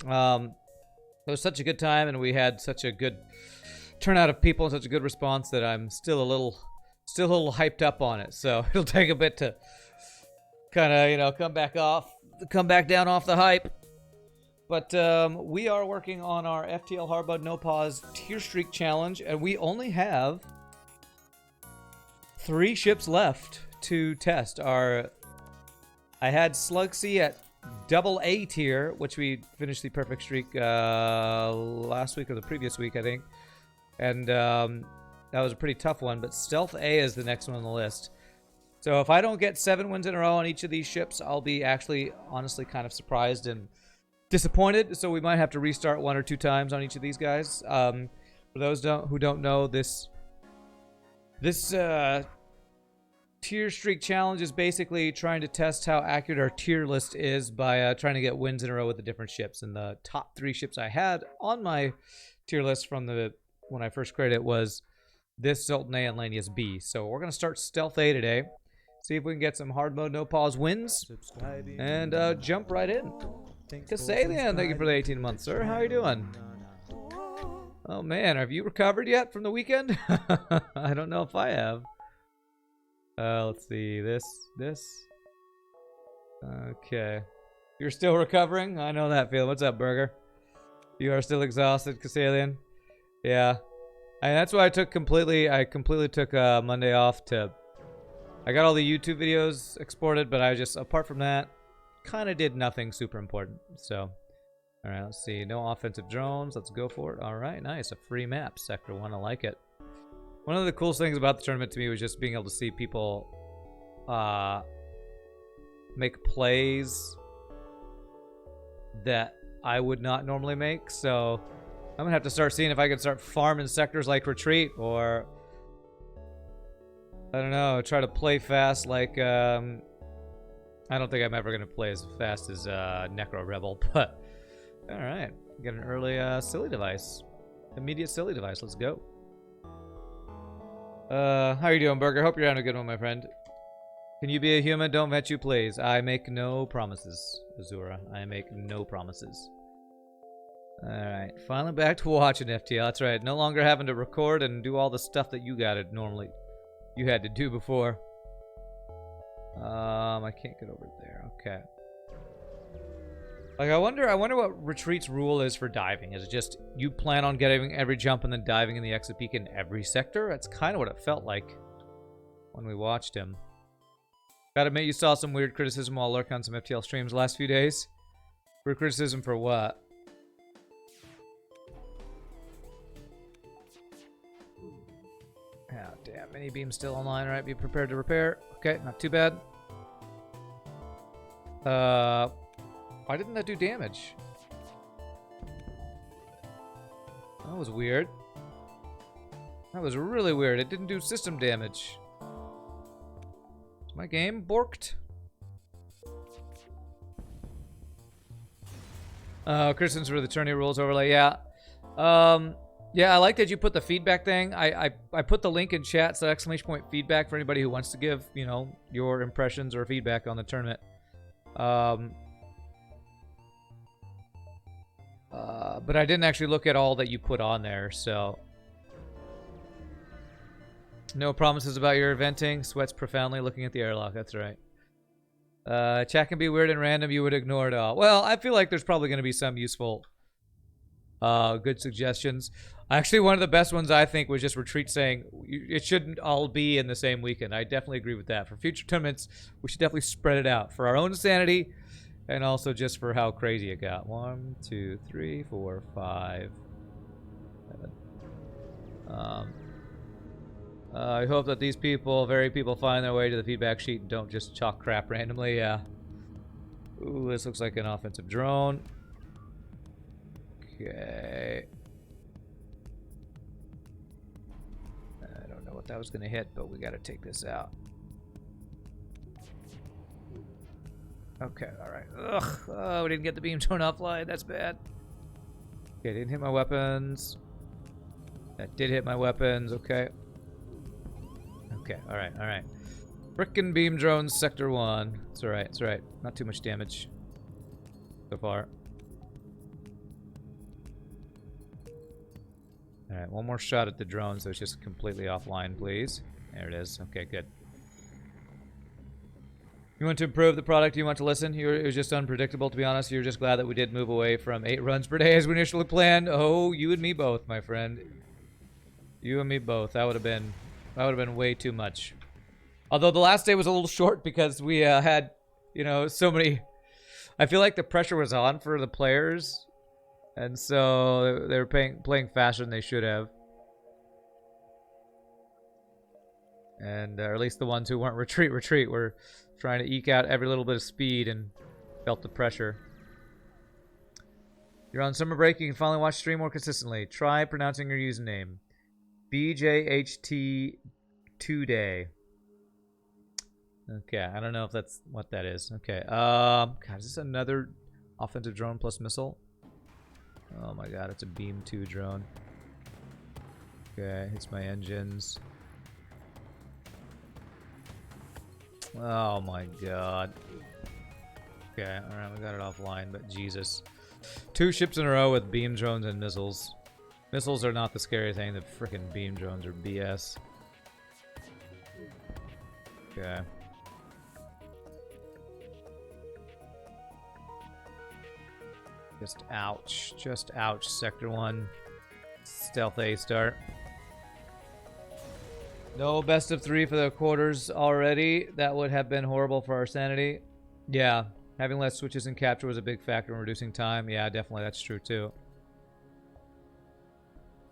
It was such a good time, and we had such a good turnout of people and such a good response that I'm still a little hyped up on it. So it'll take a bit to kind of, come back down off the hype. But we are working on our FTL Hard Mode No Pause Tier Streak Challenge, and we only have 3 ships left to test. I had Slugsea at double A tier, which we finished the perfect streak last week or the previous week, I think. And that was a pretty tough one, but Stealth A is the next one on the list. So if I don't get 7 wins in a row on each of these ships, I'll be actually, honestly, kind of surprised and disappointed. So we might have to restart 1 or 2 times on each of these guys. For those who don't know, this tier streak challenge is basically trying to test how accurate our tier list is by trying to get wins in a row with the different ships. And the top 3 ships I had on my tier list from when I first created it was this Sultan A and Lanius B. So we're going to start Stealth A today. See if we can get some hard mode no pause wins. And jump right in. Kassalian, thank you for the 18 months, sir. How are you doing? Oh man, have you recovered yet from the weekend? I don't know if I have. Let's see, this. Okay. You're still recovering? I know that feeling. What's up, Burger? You are still exhausted, Kassalian? Yeah. And that's why I completely took Monday off I got all the YouTube videos exported, but apart from that, kind of did nothing super important. So, all right, let's see. No offensive drones. Let's go for it. All right, nice. A free map, Sector 1. I like it. One of the coolest things about the tournament to me was just being able to see people make plays that I would not normally make. So I'm going to have to start seeing if I can start farming sectors like Retreat, or I don't know, try to play fast like I don't think I'm ever going to play as fast as Necro Rebel, but all right. Get an early silly device. Immediate silly device. Let's go. How are you doing, Burger? Hope you're having a good one, my friend. Can you be a human? Don't vet you, please. I make no promises, Azura. I make no promises. Alright, finally back to watching FTL. That's right. No longer having to record and do all the stuff that you had to do before. I can't get over there. Okay. Like, I wonder what Retreat's rule is for diving. Is it just you plan on getting every jump and then diving in the exit peak in every sector? That's kind of what it felt like when we watched him. Gotta admit, you saw some weird criticism while lurking on some FTL streams the last few days. Weird criticism for what? Oh, damn. Mini beam still online. All right, be prepared to repair. Okay, not too bad. Why didn't that do damage? That was weird. That was really weird. It didn't do system damage. Is my game borked? Criticisms for the tourney rules overlay. Yeah. Yeah, I like that you put the feedback thing. I put the link in chat, so ! feedback for anybody who wants to give, your impressions or feedback on the tournament. But I didn't actually look at all that you put on there, so. No promises about your eventing. Sweats profoundly looking at the airlock. That's right. Chat can be weird and random. You would ignore it all. Well, I feel like there's probably going to be some useful, good suggestions. Actually, one of the best ones I think was just Retreat saying it shouldn't all be in the same weekend. I definitely agree with that. For future tournaments, we should definitely spread it out for our own sanity. And also just for how crazy it got. 1, 2, 3, 4, 5, 7. I hope that these very people find their way to the feedback sheet and don't just chalk crap randomly. Yeah. Ooh, this looks like an offensive drone. Okay. I don't know what that was going to hit, but we got to take this out. Okay, alright. Ugh. Oh, we didn't get the beam drone offline. That's bad. Okay, didn't hit my weapons. That did hit my weapons. Okay. Okay, alright, alright. Frickin' beam drones, Sector 1. It's alright, it's alright. Not too much damage so far. Alright, one more shot at the drone, so it's just completely offline, please. There it is. Okay, good. You want to improve the product? You want to listen? It was just unpredictable, to be honest. You're just glad that we did move away from 8 runs per day as we initially planned. Oh, you and me both, my friend. You and me both. That would have been way too much. Although the last day was a little short because we had, you know, so many. I feel like the pressure was on for the players, and so they were playing faster than they should have. And or at least the ones who weren't retreat were trying to eke out every little bit of speed and felt the pressure. You're on summer break. You can finally watch stream more consistently. Try pronouncing your username. BJHT2day. Okay, I don't know if that's what that is. Okay, God, is this another offensive drone plus missile? Oh my god, it's a beam 2 drone. Okay, hits my engines. Oh my god. Okay, alright, we got it offline, but Jesus. 2 ships in a row with beam drones and missiles. Missiles are not the scary thing, the frickin' beam drones are BS. Okay. Just ouch, Sector 1. Stealth A start. No best of 3 for the quarters already. That would have been horrible for our sanity. Yeah, having less switches in capture was a big factor in reducing time. Yeah, definitely, that's true too.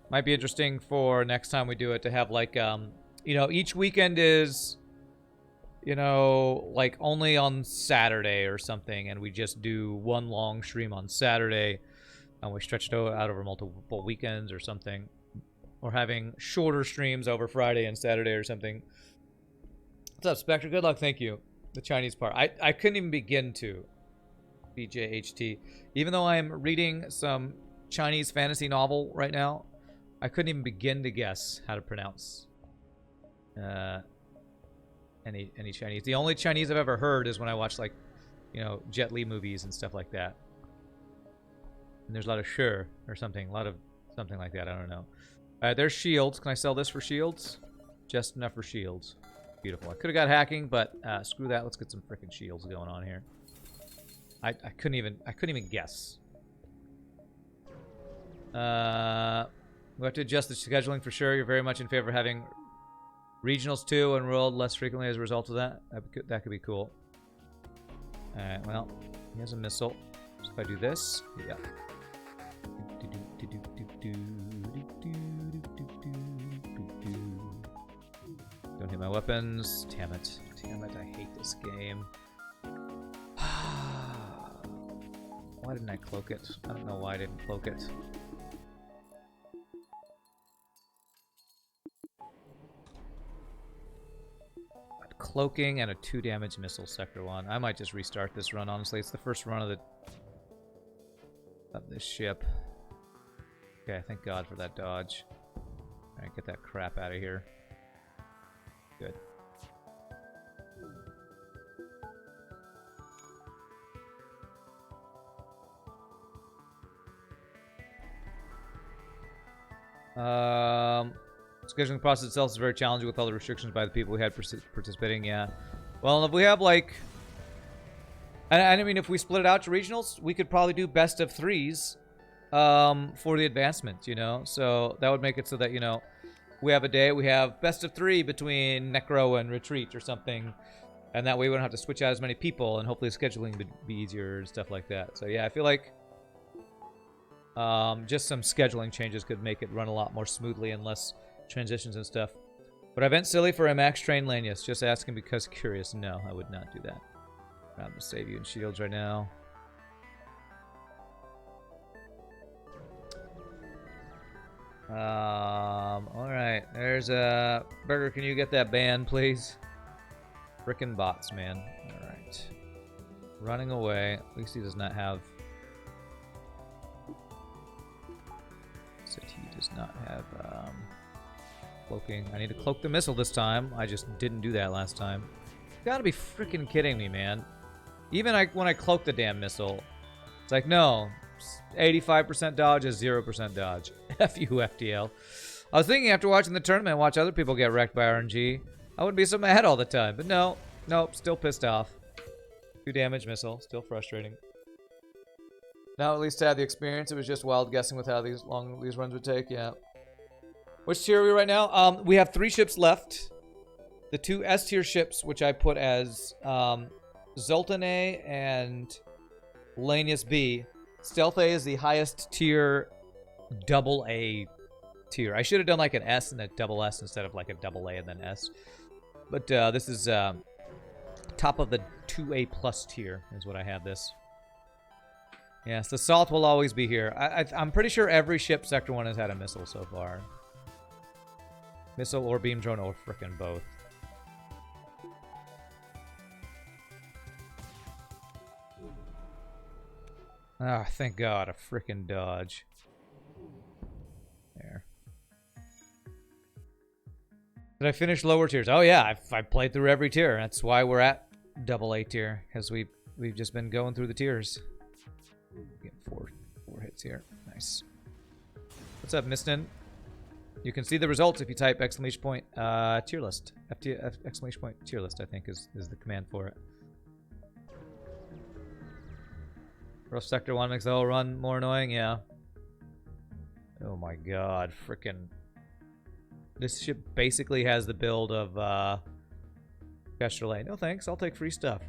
Might be interesting for next time we do it to have like, you know, each weekend is, you know, like only on Saturday or something, and we just do one long stream on Saturday, and we stretch it out over multiple weekends or something. Or having shorter streams over Friday and Saturday or something. What's up, Spectre? Good luck, thank you. The Chinese part. I couldn't even begin to. BJHT. Even though I am reading some Chinese fantasy novel right now, I couldn't even begin to guess how to pronounce any Chinese. The only Chinese I've ever heard is when I watch, like, you know, Jet Li movies and stuff like that. And there's a lot of sure or something. A lot of something like that. I don't know. There's shields. Can I sell this for shields? Just enough for shields. Beautiful. I could have got hacking, but screw that. Let's get some freaking shields going on here. I couldn't even guess. We have to adjust the scheduling for sure. You're very much in favor of having regionals too and world less frequently as a result of that. That could be cool. Alright, well, he has a missile. So if I do this, yeah. Don't hit my weapons. Damn it. Damn it, I hate this game. Why didn't I cloak it? I don't know why I didn't cloak it. Cloaking and a 2 damage missile, Sector 1. I might just restart this run, honestly. It's the first run of this ship. Okay, thank God for that dodge. Alright, get that crap out of here. Good. Scheduling process itself is very challenging with all the restrictions by the people we had participating, yeah. Well, if we have, like... I mean, if we split it out to regionals, we could probably do best of 3s for the advancement, you know? So that would make it so that, you know, we have a day, we have best of 3 between Necro and Retreat or something, and that way we don't have to switch out as many people, and hopefully scheduling would be easier and stuff like that. So yeah, I feel like just some scheduling changes could make it run a lot more smoothly and less transitions and stuff. But I went silly for a max train Lanius, just asking because curious. No, I would not do that. I'm gonna save you in shields right now. Alright, there's a Burger, can you get that banned, please? Frickin' bots, man. Alright. Running away. At least he does not have... He does not have cloaking. I need to cloak the missile this time. I just didn't do that last time. You gotta be freaking kidding me, man. Even when I cloak the damn missile, it's like, no, 85% dodge is 0% dodge. F you, FTL. I was thinking after watching the tournament, watch other people get wrecked by RNG. I wouldn't be so mad all the time. But no. Nope. Still pissed off. 2 damage missile. Still frustrating. Now at least I had the experience. It was just wild guessing with how long these runs would take. Yeah. Which tier are we right now? We have 3 ships left. The 2 S tier ships, which I put as Zoltan A and Lanius B. Stealth A is the highest tier, double A tier. I should have done like an S and a double S instead of like a double A and then S. But this is top of the 2A plus tier is what I have this. Yes, the salt will always be here. I'm pretty sure every ship Sector 1 has had a missile so far. Missile or beam drone or frickin' both. Ah, thank God, a frickin' dodge. There. Did I finish lower tiers? Oh yeah, I've played through every tier. That's why we're at double A tier, because we've just been going through the tiers. Get four hits here. Nice. What's up, Mistin? You can see the results if you type exclamation point tier list. Exclamation point tier list, I think, is the command for it. Rough Sector 1 makes the whole run more annoying, yeah. Oh my god, frickin'. This ship basically has the build of Kestrel. No thanks, I'll take free stuff.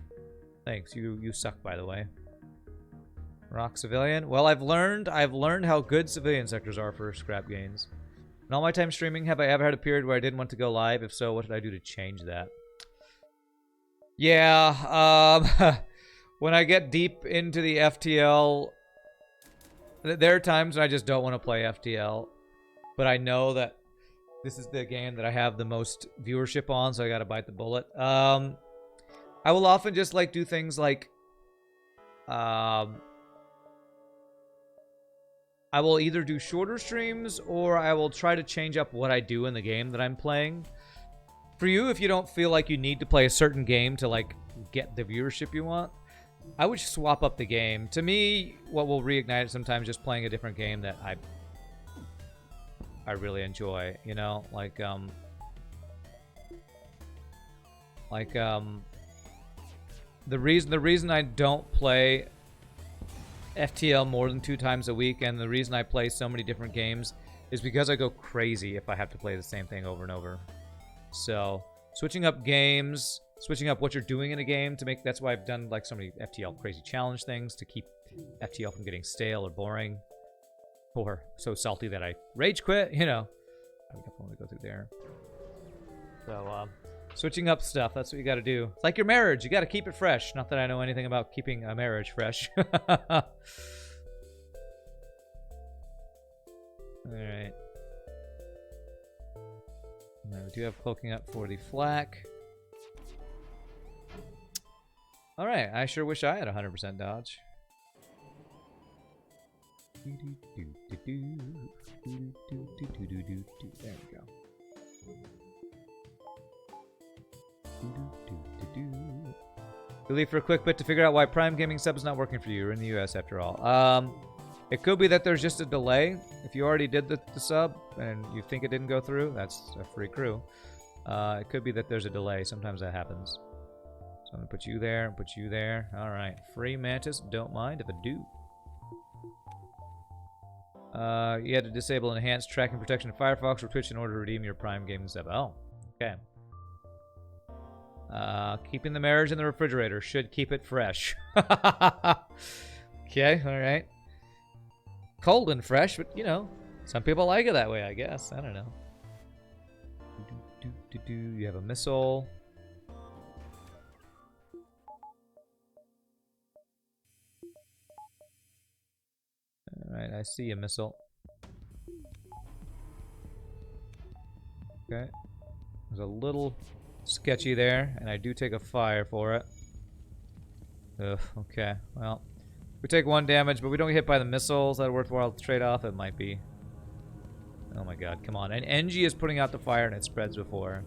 Thanks, you suck, by the way. Rock Civilian. Well, I've learned how good civilian sectors are for scrap gains. In all my time streaming, have I ever had a period where I didn't want to go live? If so, what did I do to change that? Yeah, when I get deep into the FTL, there are times when I just don't want to play FTL, but I know that this is the game that I have the most viewership on, so I gotta bite the bullet. I will often just like do things like I will either do shorter streams or I will try to change up what I do in the game that I'm playing. For you, if you don't feel like you need to play a certain game to like get the viewership you want, I would swap up the game. To me, what will reignite it sometimes just playing a different game that I really enjoy, you know, the reason I don't play FTL more than 2 times a week, and the reason I play so many different games is because I go crazy if I have to play the same thing over and over. So switching up games, switching up what you're doing in a game to make, that's why I've done like so many FTL crazy challenge things to keep FTL from getting stale or boring or so salty that I rage quit, you know. I definitely want to go through there. So switching up stuff, that's what you got to do. It's like your marriage, you got to keep it fresh. Not that I know anything about keeping a marriage fresh. All right. Now we do have cloaking up for the flak. All right, I sure wish I had 100% dodge. There we go. You leave for a quick bit to figure out why Prime Gaming sub is not working for you. You're in the US after all. It could be that there's just a delay. If you already did the sub and you think it didn't go through, that's a free crew. It could be that there's a delay. Sometimes that happens. So I'm gonna put you there and put you there. All right, free Mantis. Don't mind if I do. You had to disable enhanced tracking protection in Firefox or Twitch in order to redeem your Prime Gaming sub. Oh, okay. Keeping the marriage in the refrigerator should keep it fresh. Okay, all right. Cold and fresh, but you know, some people like it that way, I guess. I don't know. You have a missile. Alright, I see a missile. Okay. There's a little sketchy there, and I do take a fire for it. Ugh, okay. Well, we take 1 damage, but we don't get hit by the missiles. Is that a worthwhile trade-off? It might be. Oh my god, come on. And NG is putting out the fire, and it spreads before.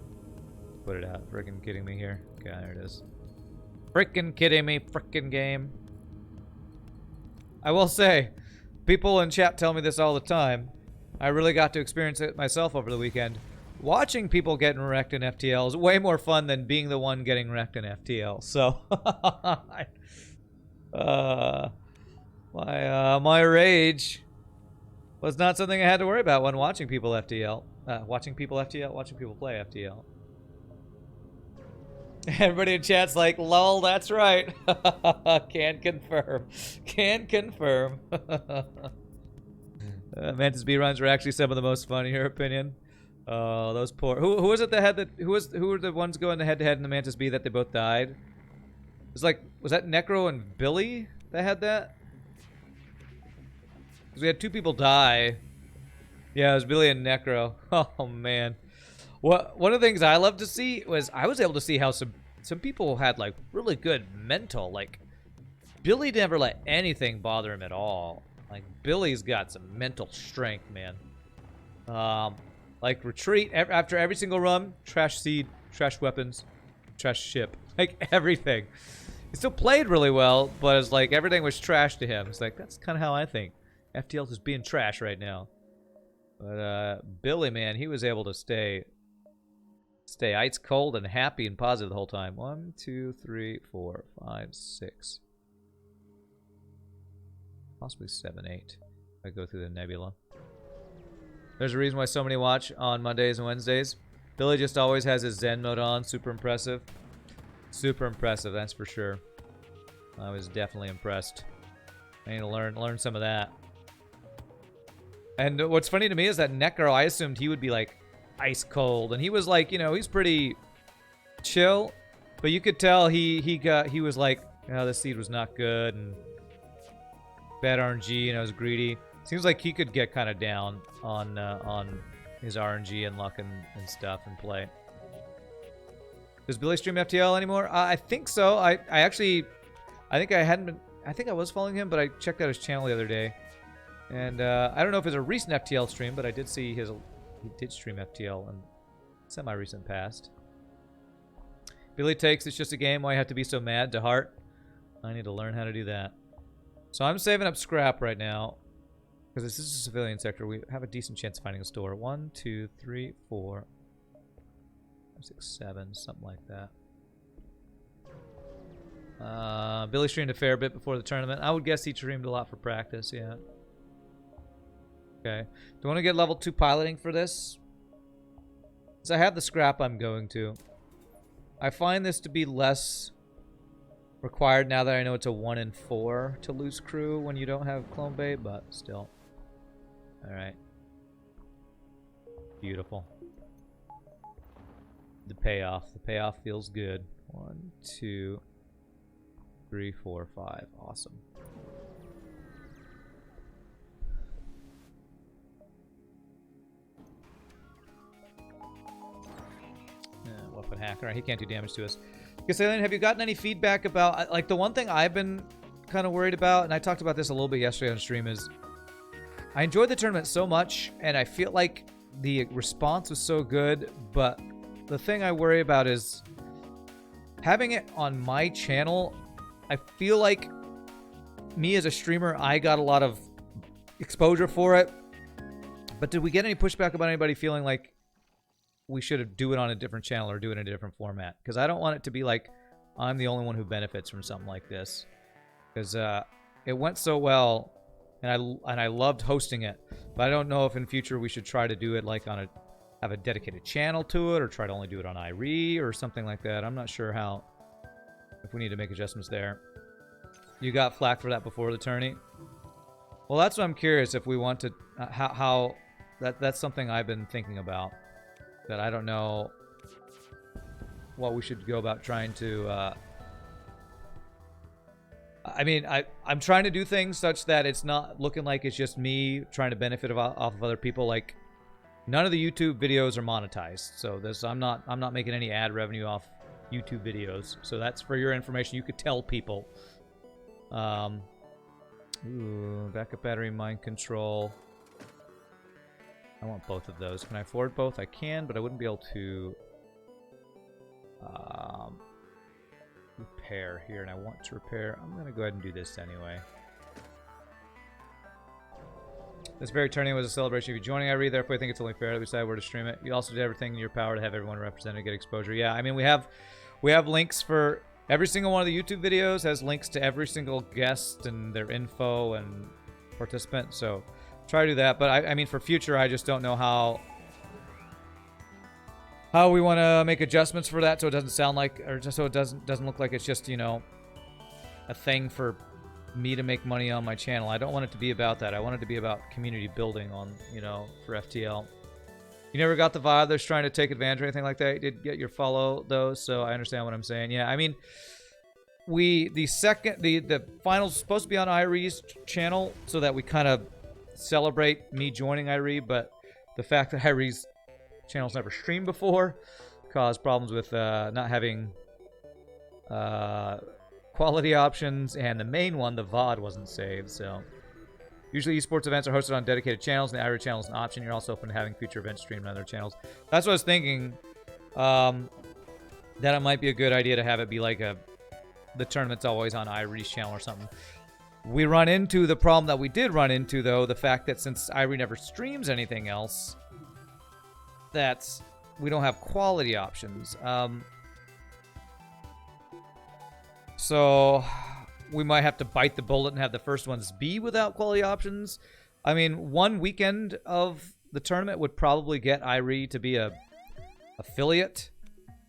Put it out. Frickin' kidding me here. Okay, there it is. Frickin' kidding me, frickin' game. I will say, people in chat tell me this all the time. I really got to experience it myself over the weekend. Watching people getting wrecked in FTL is way more fun than being the one getting wrecked in FTL. So, my rage was not something I had to worry about when watching people FTL. Watching people play FTL. Everybody in chat's like, lol, that's right. Can confirm. Can confirm. Mantis B runs were actually some of the most fun in your opinion. Oh, those poor. Who was it that had the who were the ones going head to head in the Mantis B that they both died? It was like, was that Necro and Billy that had that? Because we had 2 people die. Yeah, it was Billy and Necro. Oh man. One of the things I love to see was I was able to see how some people had like really good mental. Like Billy never let anything bother him at all. Like Billy's got some mental strength, man. Like retreat after every single run, trash seed, trash weapons, trash ship, like everything. He still played really well, but it's like everything was trash to him. It's like that's kind of how I think. FTL is being trash right now. But Billy, man, he was able to stay ice cold and happy and positive the whole time. 1, 2, 3, 4, 5, 6. Possibly 7, 8. I go through the nebula. There's a reason why so many watch on Mondays and Wednesdays. Billy just always has his Zen mode on. Super impressive. Super impressive, that's for sure. I was definitely impressed. I need to learn some of that. And what's funny to me is that Necro, I assumed he would be like ice cold, and he was like, you know, he's pretty chill, but you could tell he was like, oh, this seed was not good and bad RNG, and I was greedy. Seems like he could get kind of down on his RNG and luck and stuff and play. Does Billy stream FTL anymore? I think so. I think I was following him, but I checked out his channel the other day. And I don't know if it's a recent FTL stream, but I did see he did stream FTL in semi-recent past. Billy takes it's just a game. Why you have to be so mad to heart? I need to learn how to do that. So I'm saving up scrap right now because this is a civilian sector. We have a decent chance of finding a store. 1, 2, 3, 4, 5, 6, 7, something like that. Billy streamed a fair bit before the tournament. I would guess he streamed a lot for practice. Yeah. Okay. Do I want to get level 2 piloting for this? Because I have the scrap I'm going to. I find this to be less required now that I know it's a 1 in 4 to lose crew when you don't have clone bait, but still. Alright. Beautiful. The payoff. The payoff feels good. 1, 2, 3, 4, 5. Awesome. Weapon hacker. He can't do damage to us. Cassalian, have you gotten any feedback about, like, the one thing I've been kind of worried about, and I talked about this a little bit yesterday on stream, is I enjoyed the tournament so much, and I feel like the response was so good, but the thing I worry about is having it on my channel. I feel like me as a streamer, I got a lot of exposure for it, but did we get any pushback about anybody feeling like we should do it on a different channel or do it in a different format? Because I don't want it to be like I'm the only one who benefits from something like this. Because it went so well, and I loved hosting it. But I don't know if in future we should try to do it like on have a dedicated channel to it, or try to only do it on IRE or something like that. I'm not sure if we need to make adjustments there. You got flack for that before the tourney? Well, that's what I'm curious if we want to how that's something I've been thinking about. That I don't know what we should go about trying to I mean, I'm trying to do things such that it's not looking like it's just me trying to benefit off of other people. Like, none of the YouTube videos are monetized, so this I'm not making any ad revenue off YouTube videos. So that's for your information. You could tell people. Backup battery, mind control. I want both of those. Can I afford both? I can, but I wouldn't be able to repair here, and I want to repair. I'm going to go ahead and do this anyway. This very tournament was a celebration of you joining IRE, therefore I think it's only fair that we decided where to stream it. You also did everything in your power to have everyone represented, get exposure. Yeah, I mean, we have links for every single one of the YouTube videos, has links to every single guest and their info and participant, so try to do that. But I mean, for future, I just don't know how we want to make adjustments for that so it doesn't sound like, or just so it doesn't look like it's just, you know, a thing for me to make money on my channel. I don't want it to be about that. I want it to be about community building on, you know, for FTL. You never got the vibe they're trying to take advantage or anything like that. You did get your follow those, so I understand what I'm saying. Yeah, I mean, the final's supposed to be on Iree's channel so that we kind of celebrate me joining Iree, but the fact that Iree's channel's never streamed before caused problems with not having quality options, and the main one, the VOD, wasn't saved. So usually esports events are hosted on dedicated channels, and the Iree channel is an option. You're also open to having future events streamed on other channels. That's what I was thinking, that it might be a good idea to have it be like the tournament's always on Iree's channel or something. We run into the problem that we did run into, though, the fact that since Iree never streams anything else, that's we don't have quality options. So we might have to bite the bullet and have the first ones be without quality options. I mean, one weekend of the tournament would probably get Iree to be a affiliate.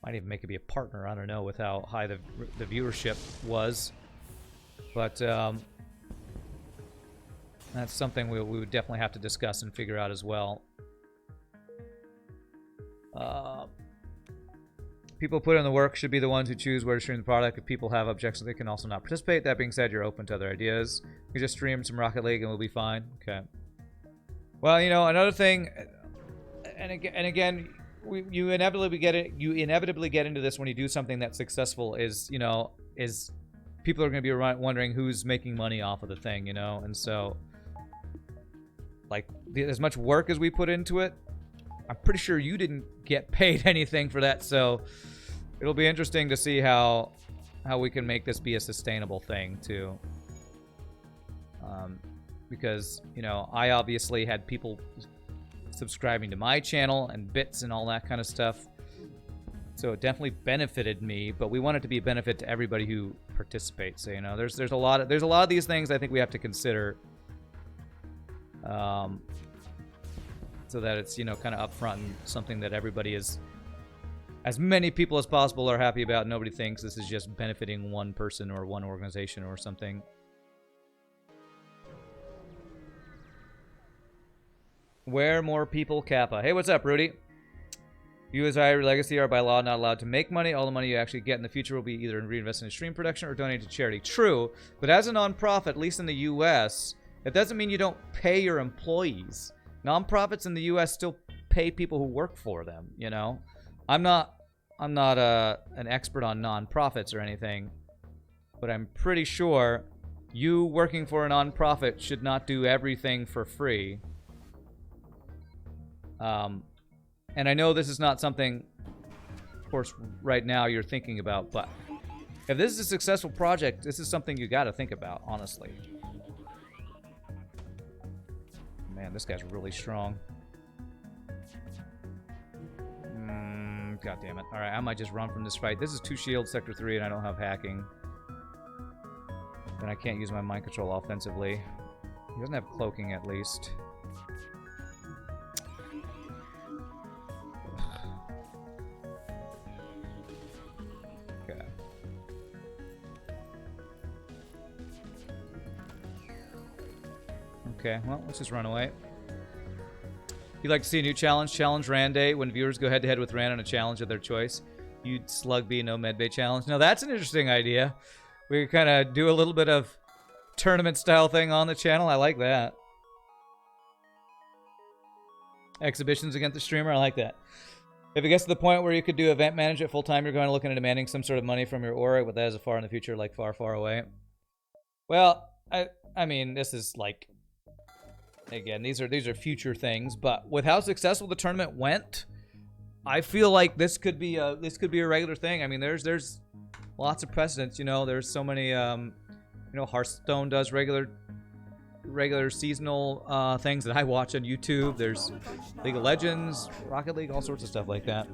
Might even make it be a partner. I don't know with how high the viewership was. But that's something we would definitely have to discuss and figure out as well. People put in the work should be the ones who choose where to stream the product. If people have objections, they can also not participate. That being said, you're open to other ideas. You can just stream some Rocket League and we'll be fine. Okay. Well, you know, another thing, and again, you inevitably get it. You inevitably get into this when you do something that's successful. Is, you know, is people are going to be wondering who's making money off of the thing, you know, and so like as much work as we put into it, I'm pretty sure you didn't get paid anything for that, so it'll be interesting to see how we can make this be a sustainable thing too. Because, you know, I obviously had people subscribing to my channel and bits and all that kind of stuff, so it definitely benefited me. But we want it to be a benefit to everybody who participates. So, you know, there's a lot of these things I think we have to consider. So that it's, you know, kind of upfront and something that everybody is, as many people as possible are happy about. Nobody thinks this is just benefiting one person or one organization or something. Where more people, Kappa. Hey, what's up, Rudy? You as Iree Legacy are by law not allowed to make money. All the money you actually get in the future will be either reinvested in stream production or donated to charity. True, but as a nonprofit, at least in the U.S., it doesn't mean you don't pay your employees. Nonprofits in the U.S. still pay people who work for them, you know? I'm not an expert on nonprofits or anything, but I'm pretty sure you working for a nonprofit should not do everything for free. And I know this is not something, of course, right now you're thinking about, but if this is a successful project, this is something you got to think about, honestly. Man, this guy's really strong. God damn it. Alright, I might just run from this fight. This is 2 shields, Sector 3, and I don't have hacking. Then I can't use my mind control offensively. He doesn't have cloaking, at least. Okay. Okay, well, let's just run away. You'd like to see a new challenge? Challenge Randay. When viewers go head-to-head with Rand on a challenge of their choice, you'd slug be no medbay challenge. Now, that's an interesting idea. We kind of do a little bit of tournament-style thing on the channel. I like that. Exhibitions against the streamer. I like that. If it gets to the point where you could do event management full-time, you're going to look into demanding some sort of money from your aura, but that is far in the future, like far, far away. Well, I mean, this is like... Again, these are future things, but with how successful the tournament went, I feel like this could be a regular thing. I mean, there's lots of precedents. You know, there's so many. You know, Hearthstone does regular regular seasonal things that I watch on YouTube. There's League of Legends, Rocket League, all sorts of stuff like that.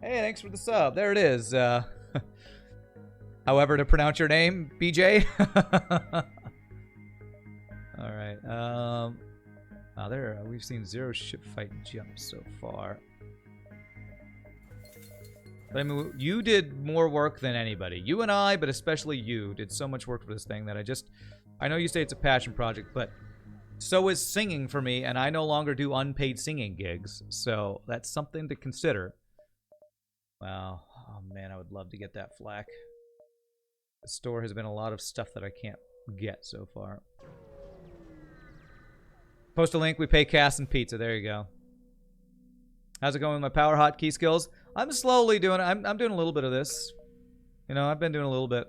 Hey, thanks for the sub. There it is. However to pronounce your name, BJ. All right. We've seen 0 ship fight jumps so far. But I mean, you did more work than anybody. You and I, but especially you, did so much work for this thing that I know you say it's a passion project, but so is singing for me, and I no longer do unpaid singing gigs. So that's something to consider. Wow. Oh man, I would love to get that flack. The store has been a lot of stuff that I can't get so far. Post a link, we pay Cass and pizza. There you go. How's it going with my power hotkey skills? I'm slowly doing it. I'm doing a little bit of this. You know, I've been doing a little bit.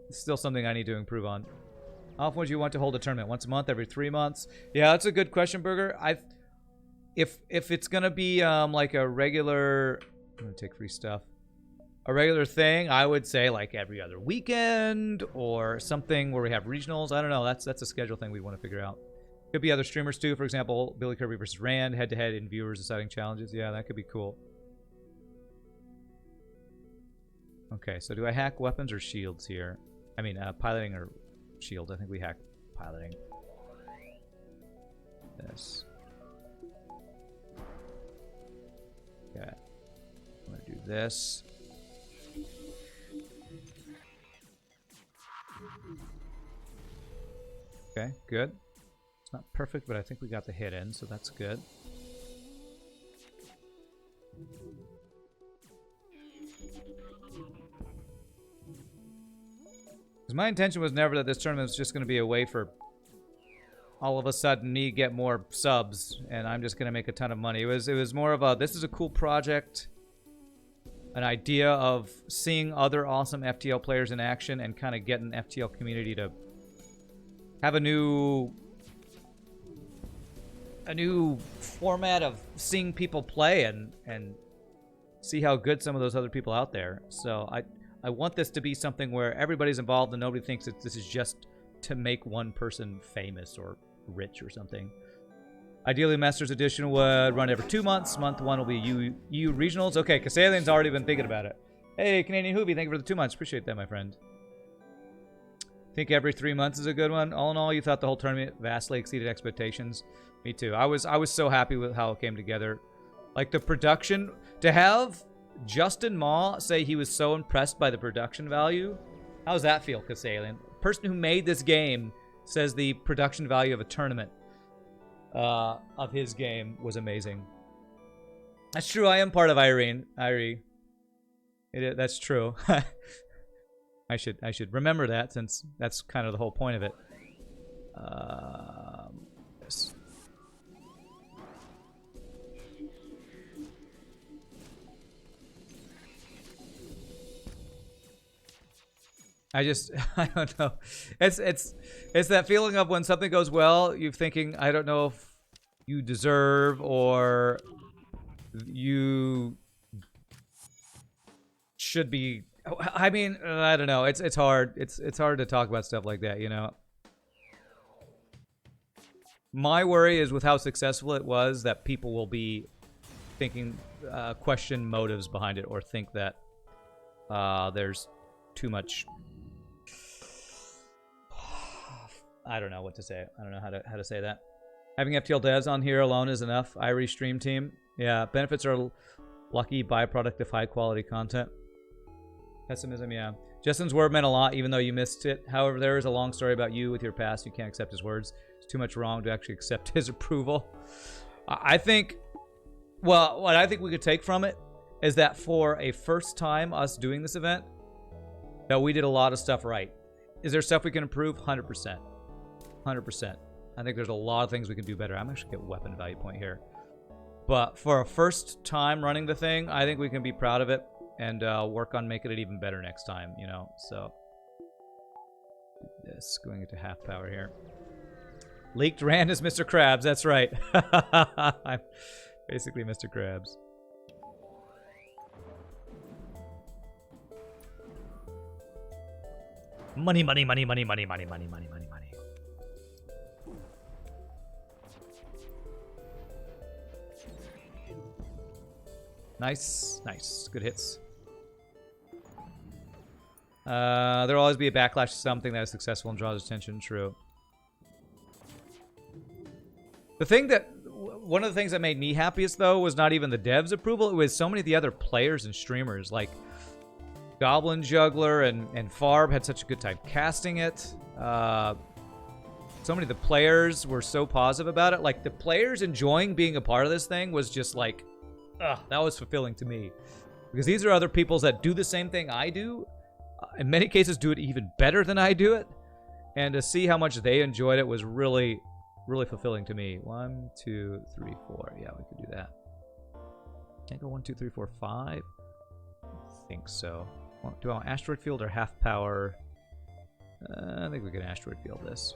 It's still something I need to improve on. How often would you want to hold a tournament? Once a month? Every 3 months? Yeah, that's a good question, Burger. If it's gonna be like a regular, I'm gonna take free stuff. A regular thing, I would say like every other weekend or something where we have regionals. I don't know. That's a schedule thing we want to figure out. Could be other streamers too. For example, Billy Kirby versus Rand, head-to-head in viewers deciding challenges. Yeah, that could be cool. Okay, so do I hack weapons or shields here? I mean, piloting or shields. I think we hack piloting. This. Okay. I'm gonna do this. Okay, good. It's not perfect, but I think we got the hit in, so that's good. Because my intention was never that this tournament was just going to be a way for all of a sudden me get more subs and I'm just going to make a ton of money. It was more of a, this is a cool project, an idea of seeing other awesome FTL players in action and kind of getting the FTL community to have a new format of seeing people play and see how good some of those other people out there. So I want this to be something where everybody's involved and nobody thinks that this is just to make one person famous or rich or something. Ideally, Masters Edition would run every 2 months. Month 1 will be EU regionals. Okay, Kasalian's already been thinking about it. Hey, Canadian Hoovy, thank you for the 2 months. Appreciate that, my friend. Think every 3 months is a good one. All in all, you thought the whole tournament vastly exceeded expectations. Me too. I was so happy with how it came together. Like the production, to have Justin Ma say he was so impressed by the production value. How does that feel, Kasalian? The person who made this game says the production value of a tournament of his game was amazing. That's true. I am part of Irie. That's true. I should remember that, since that's kind of the whole point of it. Yes. I don't know. It's that feeling of when something goes well, you're thinking, I don't know if you deserve or you should be. I mean, I don't know. It's hard. It's hard to talk about stuff like that, you know. My worry is with how successful it was that people will be thinking, question motives behind it, or think that there's too much. I don't know what to say. I don't know how to say that. Having FTL devs on here alone is enough. Irie stream team. Yeah, benefits are lucky byproduct of high quality content. Pessimism, yeah. Justin's word meant a lot, even though you missed it. However, there is a long story about you with your past. You can't accept his words. It's too much wrong to actually accept his approval. I think, well, what I think we could take from it is that for a first time us doing this event, that we did a lot of stuff right. Is there stuff we can improve? 100%. 100%. I think there's a lot of things we can do better. I'm actually get weapon value point here. But for a first time running the thing, I think we can be proud of it and work on making it even better next time, you know? So, this, going into half power here. Leaked Rand is Mr. Krabs, that's right. I'm basically Mr. Krabs. Money, money, money, money, money, money, money, money, money, money. Nice. Nice. Good hits. There'll always be a backlash to something that is successful and draws attention. True. One of the things that made me happiest, though, was not even the devs' approval. It was so many of the other players and streamers. Like, Goblin Juggler and Farb had such a good time casting it. So many of the players were so positive about it. Like, the players enjoying being a part of this thing was just like, that was fulfilling to me. Because these are other peoples that do the same thing I do. In many cases, do it even better than I do it. And to see how much they enjoyed it was really, really fulfilling to me. 1, 2, 3, 4. Yeah, we could do that. Can't go 1, 2, 3, 4, 5. I think so. Do I want asteroid field or half power? I think we can asteroid field this.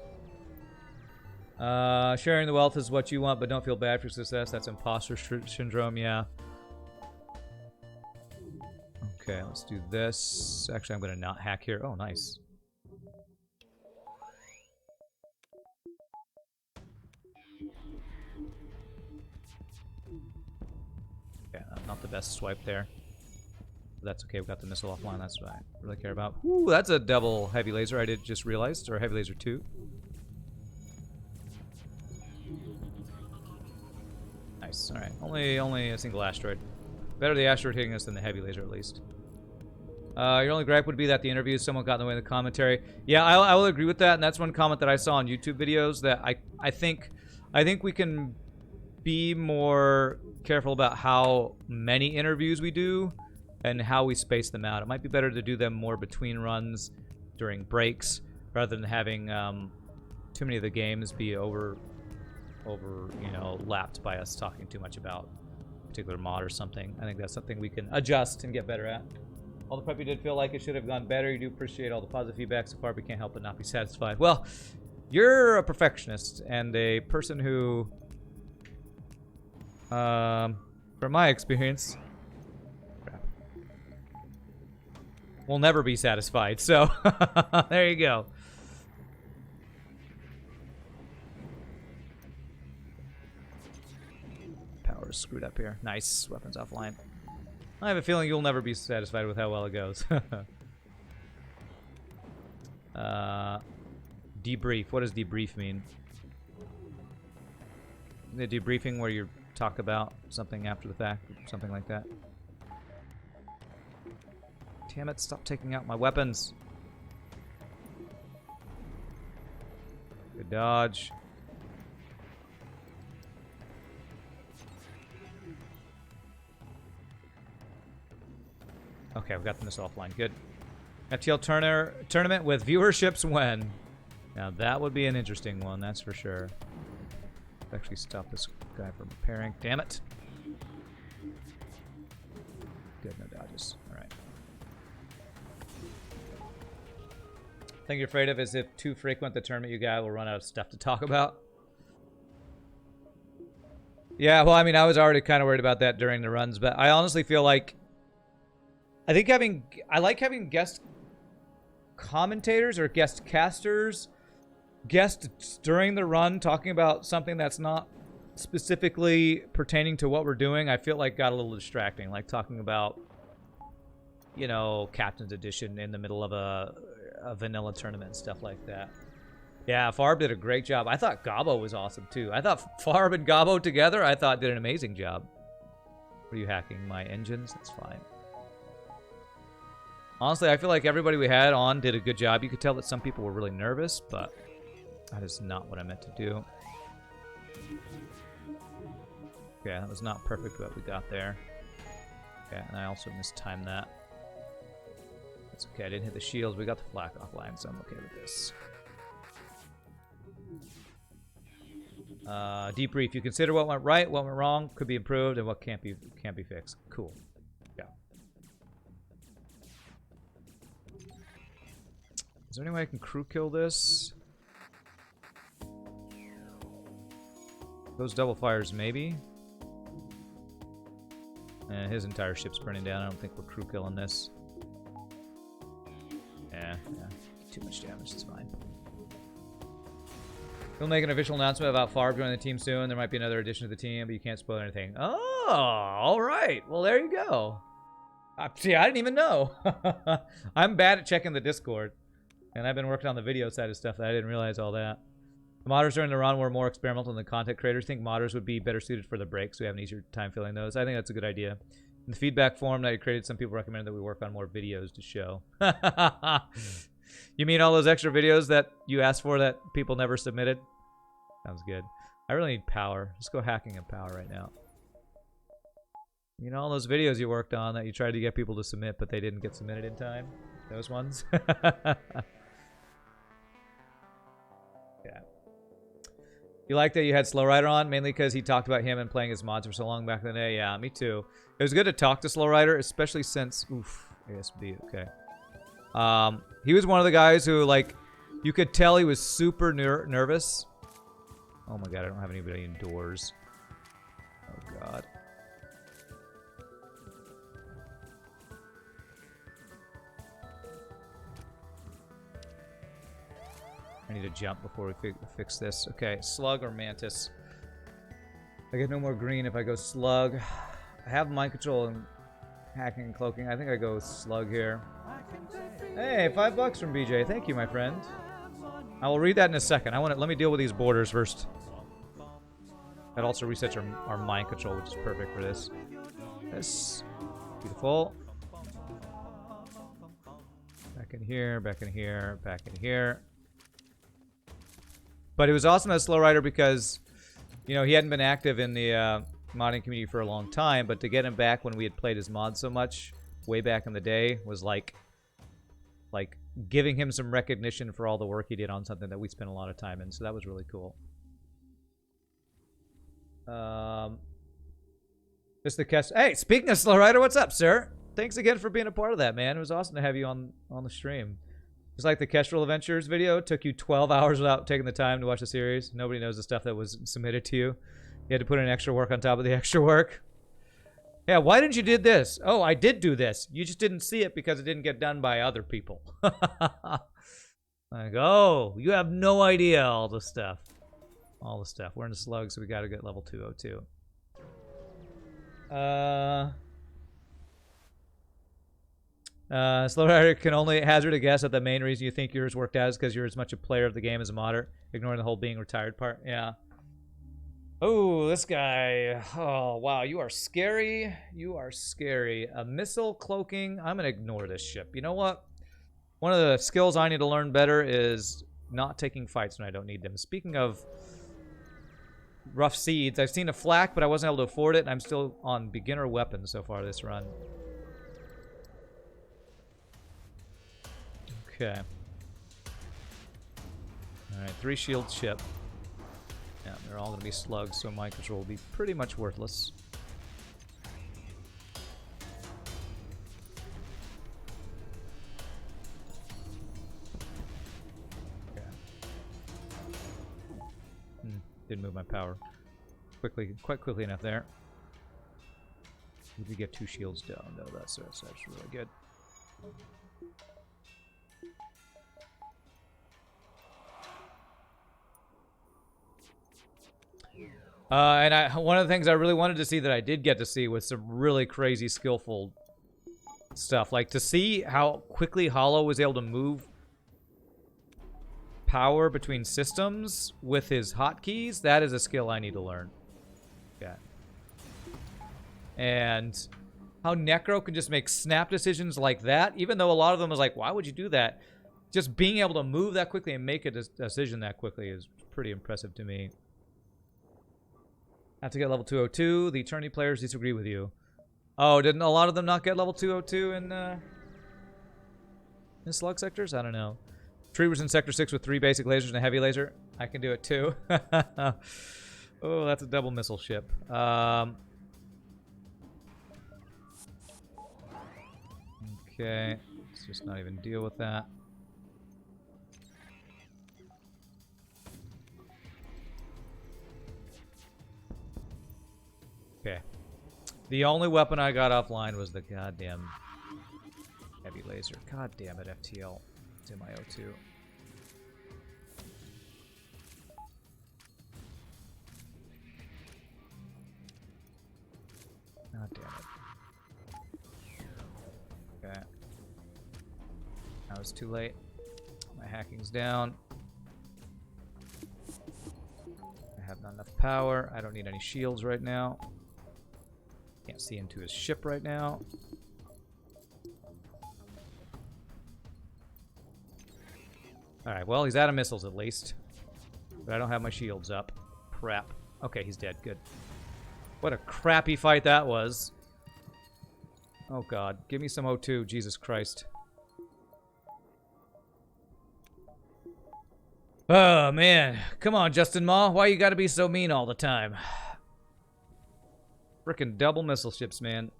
Sharing the wealth is what you want, but don't feel bad for success. That's imposter syndrome, yeah. Okay, let's do this. Actually, I'm going to not hack here. Oh, nice. Okay, not the best swipe there. That's okay, we got the missile offline, that's what I really care about. Ooh, that's a double heavy laser, I did just realize, or heavy laser 2. Nice, alright. Only a single asteroid. Better the asteroid hitting us than the heavy laser, at least. Your only gripe would be that the interview, someone got in the way of the commentary. Yeah, I will agree with that, and that's one comment that I saw on YouTube videos that I think we can be more careful about how many interviews we do and how we space them out. It might be better to do them more between runs during breaks rather than having too many of the games be over lapped by us talking too much about a particular mod or something. I think that's something we can adjust and get better at. All the prep you did feel like it should have gone better. You do appreciate all the positive feedback so far, but can't help but not be satisfied. Well, you're a perfectionist and a person who, from my experience, will never be satisfied. So, there you go. Power's screwed up here. Nice. Weapons offline. I have a feeling you'll never be satisfied with how well it goes. Debrief. What does debrief mean? The debriefing where you talk about something after the fact, something like that. Damn it, stop taking out my weapons. Good dodge. Okay, we got the missile offline. Good. FTL tournament with viewerships when? Now that would be an interesting one, that's for sure. Let's actually stop this guy from repairing. Damn it. Good, no dodges. Alright. Thing you're afraid of is if too frequent the tournament you got will run out of stuff to talk about. Yeah, well, I mean, I was already kind of worried about that during the runs, but I honestly feel like I like having guest commentators or guest casters, guests during the run talking about something that's not specifically pertaining to what we're doing. I feel like got a little distracting, like talking about, you know, Captain's Edition in the middle of a vanilla tournament and stuff like that. Yeah, Farb did a great job. I thought Gabo was awesome too. I thought Farb and Gabo together, I thought did an amazing job. Were you hacking my engines? That's fine. Honestly, I feel like everybody we had on did a good job. You could tell that some people were really nervous, but that is not what I meant to do. Okay, that was not perfect, but we got there. Okay, and I also mistimed that. That's okay, I didn't hit the shields. We got the flak offline, so I'm okay with this. Debrief. You consider what went right, what went wrong, could be improved, and what can't be fixed. Cool. Yeah. Is there any way I can crew kill this? Those double fires, maybe. And his entire ship's burning down. I don't think we're crew killing this. Yeah. Too much damage. It's fine. We'll make an official announcement about Farb joining the team soon. There might be another addition to the team, but you can't spoil anything. Oh, all right. Well, there you go. See, I didn't even know. I'm bad at checking the Discord. And I've been working on the video side of stuff that I didn't realize all that. The modders during the run were more experimental than the content creators. Think modders would be better suited for the breaks, so we have an easier time filling those. I think that's a good idea. In the feedback form that I created, some people recommended that we work on more videos to show. You mean all those extra videos that you asked for that people never submitted? Sounds good. I really need power. Let's go hacking and power right now. You know all those videos you worked on that you tried to get people to submit, but they didn't get submitted in time? Those ones? Yeah. You like that you had Slow Rider on, mainly because he talked about him and playing his mods for so long back in the day? Yeah, me too. It was good to talk to Slow Rider, especially since... Oof. ASB, okay. He was one of the guys who, like, you could tell he was super nervous. Oh my god, I don't have anybody indoors. Oh god. I need to jump before we fix this. Okay, slug or mantis? I get no more green if I go slug. I have mind control and hacking and cloaking. I think I go slug here. Hey, $5 from BJ. Thank you, my friend. I will read that in a second. Let me deal with these borders first. That also resets our mind control, which is perfect for this. This. Beautiful. Back in here, back in here, back in here. But it was awesome as Slow Rider because, you know, he hadn't been active in the modding community for a long time, but to get him back when we had played his mod so much, way back in the day, was like giving him some recognition for all the work he did on something that we spent a lot of time in, so that was really cool. Just the cast. Hey, speaking of Slow Rider, what's up, sir? Thanks again for being a part of that, man. It was awesome to have you on the stream. Just like the Kestrel Adventures video, it took you 12 hours without taking the time to watch the series. Nobody knows the stuff that was submitted to you. You had to put in extra work on top of the extra work. Yeah, why didn't you do this? Oh, I did do this. You just didn't see it because it didn't get done by other people. Like, oh, you have no idea all the stuff. All the stuff. We're in the slug, so we gotta get level 202. Slow Rider can only hazard a guess at the main reason you think yours worked out is because you're as much a player of the game as a modder, ignoring the whole being retired part. Yeah. Oh, this guy. Oh, wow. You are scary. You are scary. A missile cloaking. I'm going to ignore this ship. You know what? One of the skills I need to learn better is not taking fights when I don't need them. Speaking of rough seeds, I've seen a flak, but I wasn't able to afford it, and I'm still on beginner weapons so far this run. Okay. Alright, 3 shield ship. Yeah, they're all going to be slugs, so mind control will be pretty much worthless. Okay. Didn't move my power quite quickly enough there. We did get 2 shields down, though. That's really good. One of the things I really wanted to see that I did get to see was some really crazy skillful stuff. Like, to see how quickly Hollow was able to move power between systems with his hotkeys, that is a skill I need to learn. Yeah. And how Necro can just make snap decisions like that, even though a lot of them is like, why would you do that? Just being able to move that quickly and make a decision that quickly is pretty impressive to me. Have to get level 202. The Eternity players disagree with you. Oh, didn't a lot of them not get level 202 in slug sectors? I don't know. Tree was in Sector 6 with 3 basic lasers and a heavy laser. I can do it too. Oh, that's a double missile ship. Okay. Let's just not even deal with that. Okay. The only weapon I got offline was the goddamn heavy laser. God damn it, FTL. It's in my O2. it's too late. My hacking's down. I have not enough power. I don't need any shields right now. Can't see into his ship right now. Alright, well, he's out of missiles at least. But I don't have my shields up. Crap. Okay, he's dead. Good. What a crappy fight that was. Oh, God. Give me some O2. Jesus Christ. Oh, man. Come on, Justin Ma. Why you gotta be so mean all the time? Frickin' double missile ships, man.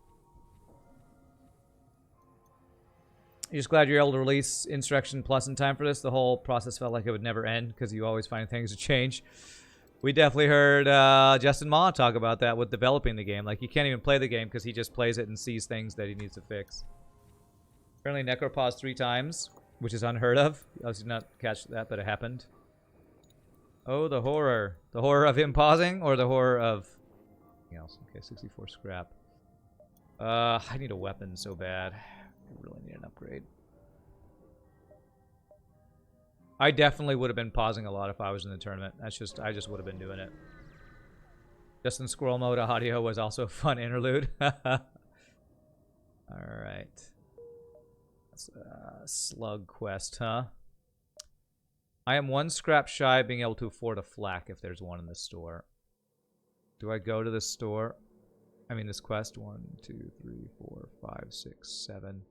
You're just glad you're able to release Insurrection Plus in time for this? The whole process felt like it would never end because you always find things to change. We definitely heard Justin Ma talk about that with developing the game. Like, you can't even play the game because he just plays it and sees things that he needs to fix. Apparently, Necro paused 3 times, which is unheard of. I did not catch that, but it happened. Oh, the horror. The horror of him pausing or the horror of... something else. Okay, 64 scrap. I need a weapon so bad. I really need an upgrade. I definitely would have been pausing a lot if I was in the tournament. I just would have been doing it. Just in Squirrel Mode, audio was also a fun interlude. Alright. That's a slug quest, huh? I am 1 scrap shy of being able to afford a flak if there's one in the store. Do I go to this store? I mean, this quest. 1, 2, 3, 4, 5, 6, 7.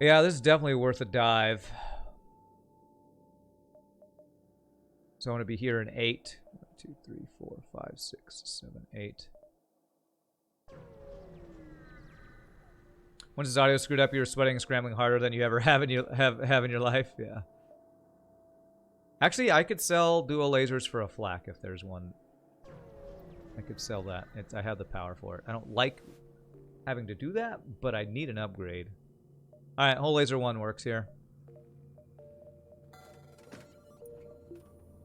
Yeah, this is definitely worth a dive. So I want to be here in 8. 1, 2, 3, 4, 5, 6, 7, 8. Once his audio screwed up, you were sweating and scrambling harder than you ever have in your life. Yeah. Actually, I could sell dual lasers for a flak if there's one. I could sell that. I have the power for it. I don't like having to do that, but I need an upgrade. Alright, whole laser 1 works here.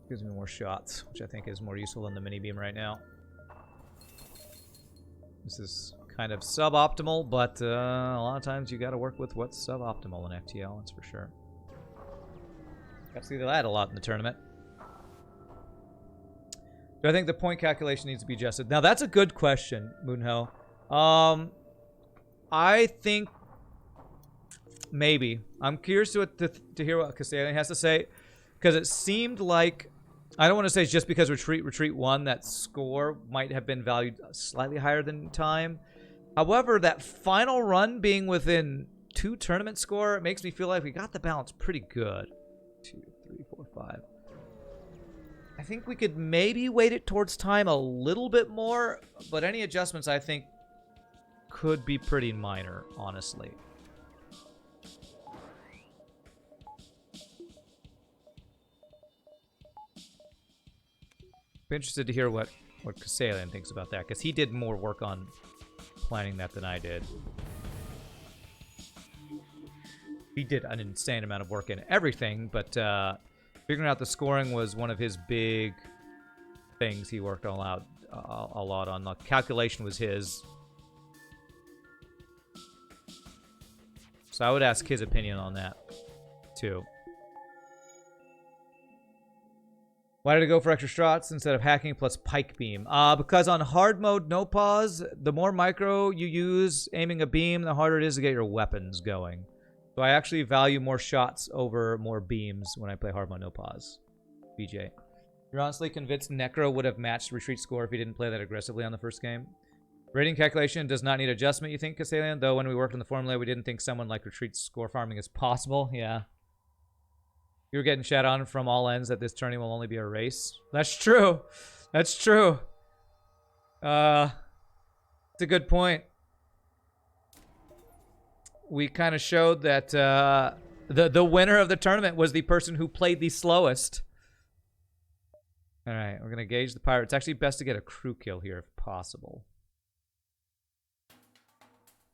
Gives me more shots, which I think is more useful than the mini beam right now. This is kind of suboptimal, but a lot of times you gotta work with what's suboptimal in FTL, that's for sure. Got to see that a lot in the tournament. Do I think the point calculation needs to be adjusted? Now, that's a good question, Moonho. I think maybe. I'm curious to hear what Castellan has to say, because it seemed like, I don't want to say it's just because Retreat 1, that score might have been valued slightly higher than time. However, that final run being within 2 tournament score, it makes me feel like we got the balance pretty good. 2, 3, 4, 5. I think we could maybe weight it towards time a little bit more, but any adjustments I think could be pretty minor, honestly. Be interested to hear what Castellan thinks about that, because he did more work on planning that than I did. He did an insane amount of work in everything, but figuring out the scoring was one of his big things he worked a lot on. The calculation was his. So I would ask his opinion on that, too. Why did it go for extra shots instead of hacking plus pike beam? Because on hard mode, no pause, the more micro you use aiming a beam, the harder it is to get your weapons going. So I actually value more shots over more beams when I play hard mode, no pause. BJ. You're honestly convinced Necro would have matched Retreat score if he didn't play that aggressively on the first game? Rating calculation does not need adjustment, you think, Castellan? Though when we worked on the formula, we didn't think someone like Retreat score farming is possible. Yeah. You were getting shat on from all ends that this tourney will only be a race. That's true. That's true. It's a good point. We kind of showed that the winner of the tournament was the person who played the slowest. All right, we're going to gauge the pirate. It's actually best to get a crew kill here if possible.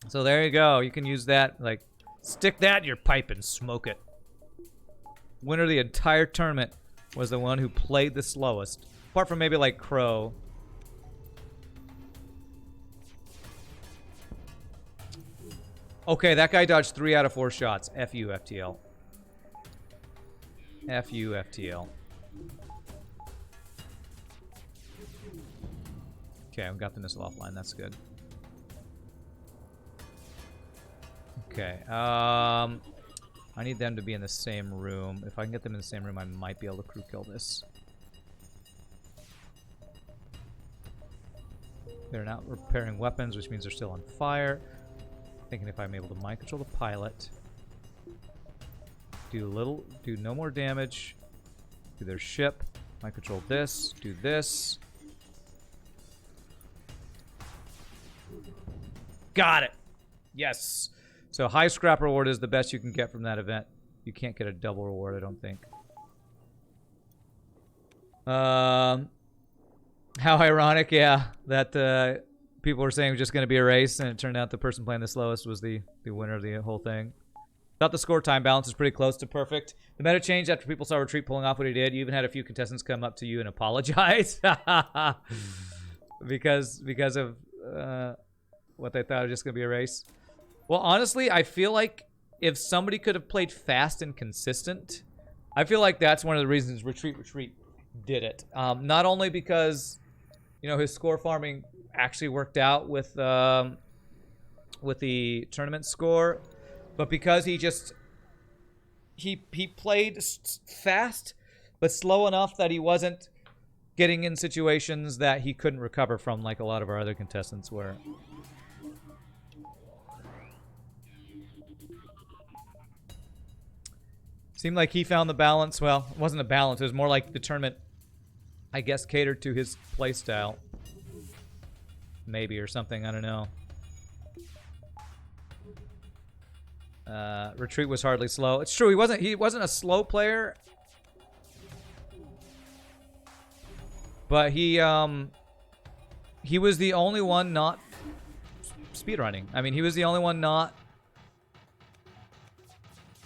So there you go. You can use that, like, stick that in your pipe and smoke it. Winner of the entire tournament was the one who played the slowest. Apart from maybe, like, Crow. Okay, that guy dodged 3 out of 4 shots. F you, FTL. F you, FTL. Okay, we got the missile offline. That's good. Okay, I need them to be in the same room. If I can get them in the same room, I might be able to crew kill this. They're not repairing weapons, which means they're still on fire. Thinking if I'm able to mind control the pilot. Do no more damage. Do their ship. Mind control this. Do this. Got it! Yes! So high scrap reward is the best you can get from that event. You can't get a double reward, I don't think. How ironic, yeah, that people were saying it was just going to be a race, and it turned out the person playing the slowest was the winner of the whole thing. Thought the score time balance was pretty close to perfect. The meta changed after people saw Retreat pulling off what he did. You even had a few contestants come up to you and apologize. because of what they thought was just going to be a race. Well, honestly, I feel like if somebody could have played fast and consistent, I feel like that's one of the reasons Retreat did it. Not only because, you know, his score farming actually worked out with the tournament score, but because he played fast but slow enough that he wasn't getting in situations that he couldn't recover from, like a lot of our other contestants were. Seemed like he found the balance. Well, it wasn't a balance. It was more like the tournament, I guess, catered to his playstyle. Maybe, or something. I don't know. Retreat was hardly slow. It's true. He wasn't a slow player. But he was the only one not speedrunning. I mean, he was the only one not...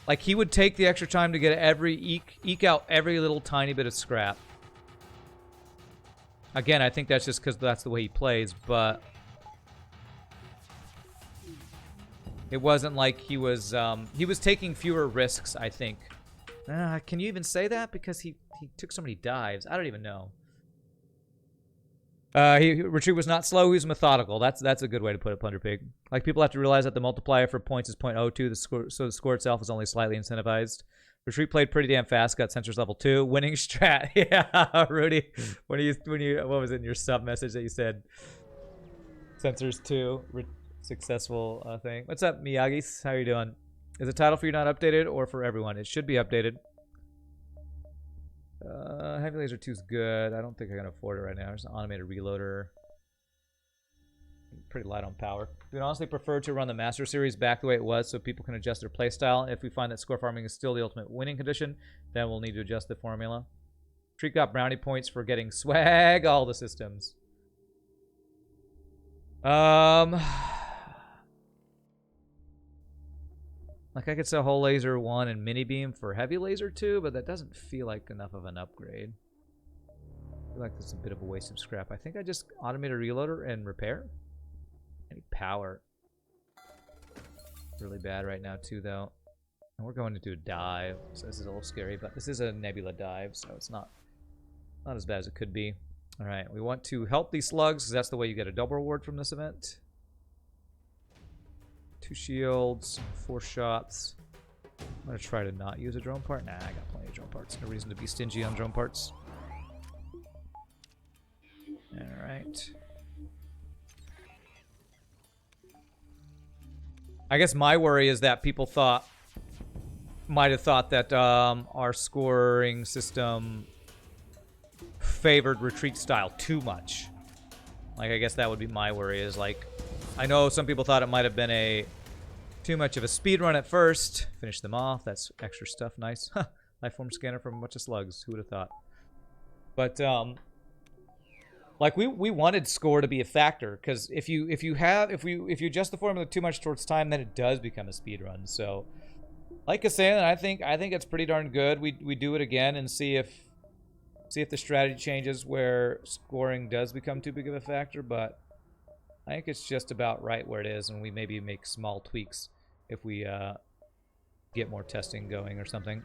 Like, he would take the extra time to get eke out every little tiny bit of scrap. Again, I think that's just because that's the way he plays, but... It wasn't like he was taking fewer risks, I think. Can you even say that? Because he took so many dives. I don't even know. Retreat was not slow, he was methodical. That's a good way to put it, Plunderpig. Like, people have to realize that the multiplier for points is 0.02, so the score itself is only slightly incentivized. Retreat played pretty damn fast, got sensors level 2. Winning strat. Yeah, Rudy. When you what was it in your sub message that you said? Sensors 2. Successful thing. What's up, Miyagi's? How are you doing? Is the title for you not updated or for everyone? It should be updated. Heavy Laser 2 is good. I don't think I can afford it right now. There's an automated reloader. Pretty light on power. We'd honestly prefer to run the Master Series back the way it was so people can adjust their playstyle. If we find that score farming is still the ultimate winning condition, then we'll need to adjust the formula. Treat got brownie points for getting swag all the systems. Like, I could sell Whole Laser 1 and Mini Beam for Heavy Laser 2, but that doesn't feel like enough of an upgrade. I feel like that's a bit of a waste of scrap. I think I just automate a reloader and repair. Any power. Really bad right now, too, though. And we're going to do a dive, so this is a little scary, but this is a Nebula dive, so it's not as bad as it could be. All right, we want to help these slugs, because that's the way you get a double reward from this event. 2 shields, 4 shots. I'm going to try to not use a drone part. Nah, I got plenty of drone parts. No reason to be stingy on drone parts. Alright. I guess my worry is that people might have thought that our scoring system favored retreat style too much. Like, I guess that would be my worry, is like, I know some people thought it might have been too much of a speed run at first. Finish them off. That's extra stuff. Nice. Lifeform scanner from a bunch of slugs. Who would have thought? But like, we wanted score to be a factor, because if you adjust the formula too much towards time, then it does become a speed run. So, like I said, I think it's pretty darn good. We do it again and see if the strategy changes where scoring does become too big of a factor, but I think it's just about right where it is, and we maybe make small tweaks if we get more testing going or something.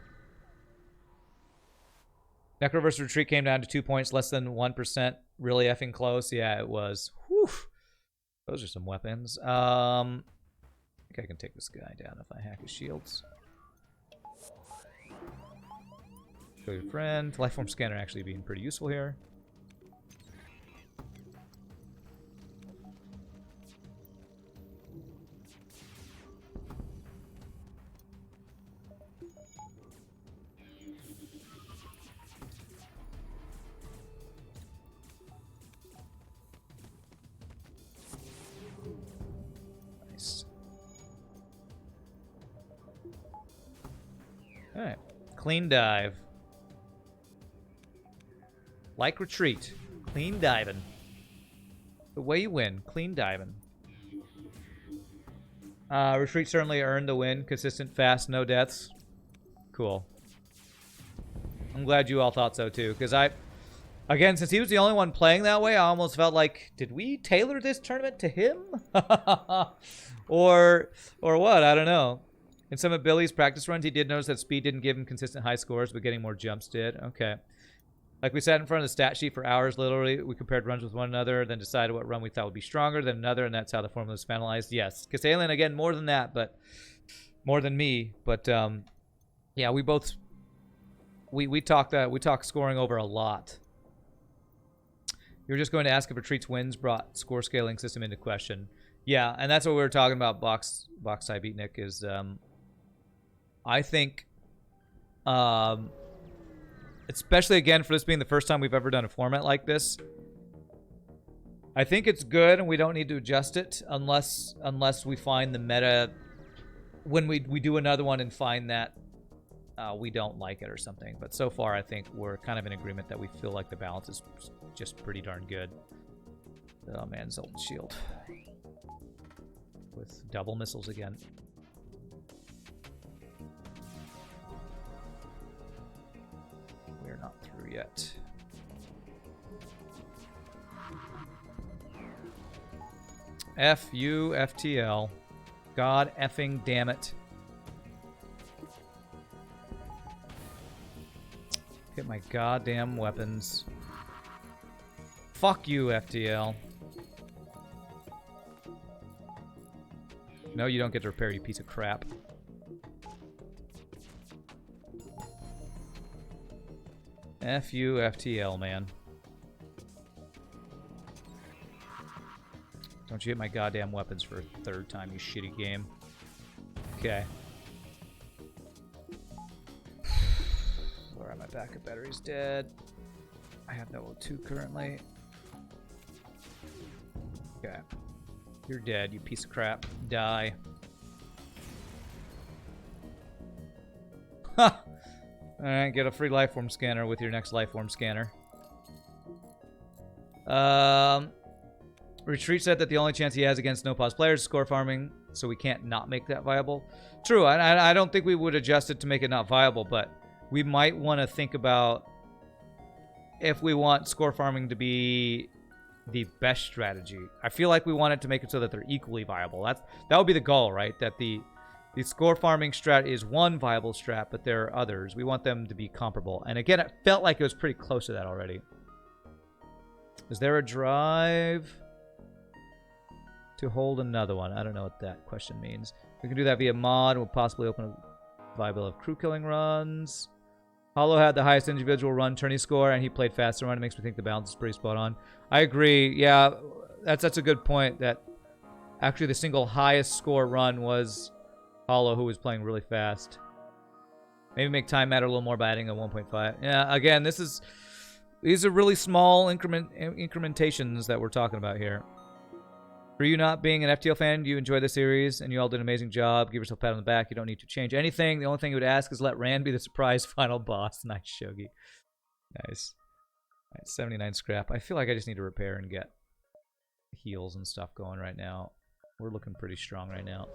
Necro versus Retreat came down to 2 points, less than 1%. Really effing close. Yeah, it was. Whew. Those are some weapons. I think I can take this guy down if I hack his shields. Show your friend. Lifeform scanner actually being pretty useful here. Alright. Clean dive. Like retreat. Clean diving. The way you win. Clean diving. Retreat certainly earned the win. Consistent, fast, no deaths. Cool. I'm glad you all thought so too. Because again, since he was the only one playing that way, I almost felt like, did we tailor this tournament to him? or what? I don't know. In some of Billy's practice runs, he did notice that speed didn't give him consistent high scores, but getting more jumps did. Okay. Like we sat in front of the stat sheet for hours, literally. We compared runs with one another, then decided what run we thought would be stronger than another, and that's how the formula was finalized. Yes. Kasalin, again, more than that, but more than me. But, yeah, we both... We talked scoring over a lot. You were just going to ask if Retreat's wins brought score scaling system into question. Yeah, and that's what we were talking about, Box Type Beatnik, is... I think, especially again for this being the first time we've ever done a format like this, I think it's good and we don't need to adjust it unless we find the meta when we do another one and find that we don't like it or something. But so far, I think we're kind of in agreement that we feel like the balance is just pretty darn good. Oh man, Zoltan Shield with double missiles again. We're not through yet. F U FTL. God effing damn it. Get my goddamn weapons. Fuck you, FTL. No, you don't get to repair, you piece of crap. F U FTL, man. Don't you hit my goddamn weapons for a third time, you shitty game. Okay. Where are my backup batteries? Dead. I have no O2 currently. Okay. You're dead, you piece of crap. Die. Ha! Alright, get a free lifeform scanner with your next lifeform scanner. Retreat said that the only chance he has against no-pause players is score farming, so we can't not make that viable. True, I don't think we would adjust it to make it not viable, but we might want to think about if we want score farming to be the best strategy. I feel like we want it to make it so that they're equally viable. That would be the goal, right? That the score farming strat is one viable strat, but there are others. We want them to be comparable. And again, it felt like it was pretty close to that already. Is there a drive to hold another one? I don't know what that question means. We can do that via mod. We'll possibly open a viability of crew killing runs. Hollow had the highest individual run tourney score, and he played faster run. It makes me think the balance is pretty spot on. I agree. Yeah, that's a good point. That actually the single highest score run was Hollow, who was playing really fast. Maybe make time matter a little more by adding a 1.5. Yeah, again, these are really small incrementations that we're talking about here. For you not being an FTL fan, you enjoy the series, and you all did an amazing job. Give yourself a pat on the back. You don't need to change anything. The only thing you would ask is let Rand be the surprise final boss. Nice, Shogi. Nice. All right, 79 scrap. I feel like I just need to repair and get heals and stuff going right now. We're looking pretty strong right now.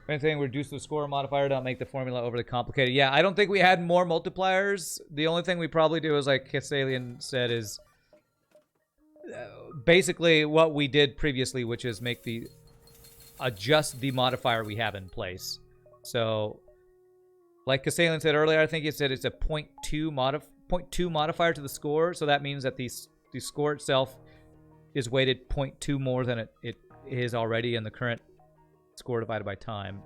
If anything, reduce the score modifier, don't make the formula overly complicated. Yeah, I don't think we had more multipliers. The only thing we probably do is, like Kasalien said, is basically what we did previously, which is make the adjust the modifier we have in place. So, like Kasalan said earlier, I think he said it's a 0.2 modifier to the score. So that means that the score itself is weighted 0.2 more than it is already in the current score divided by time.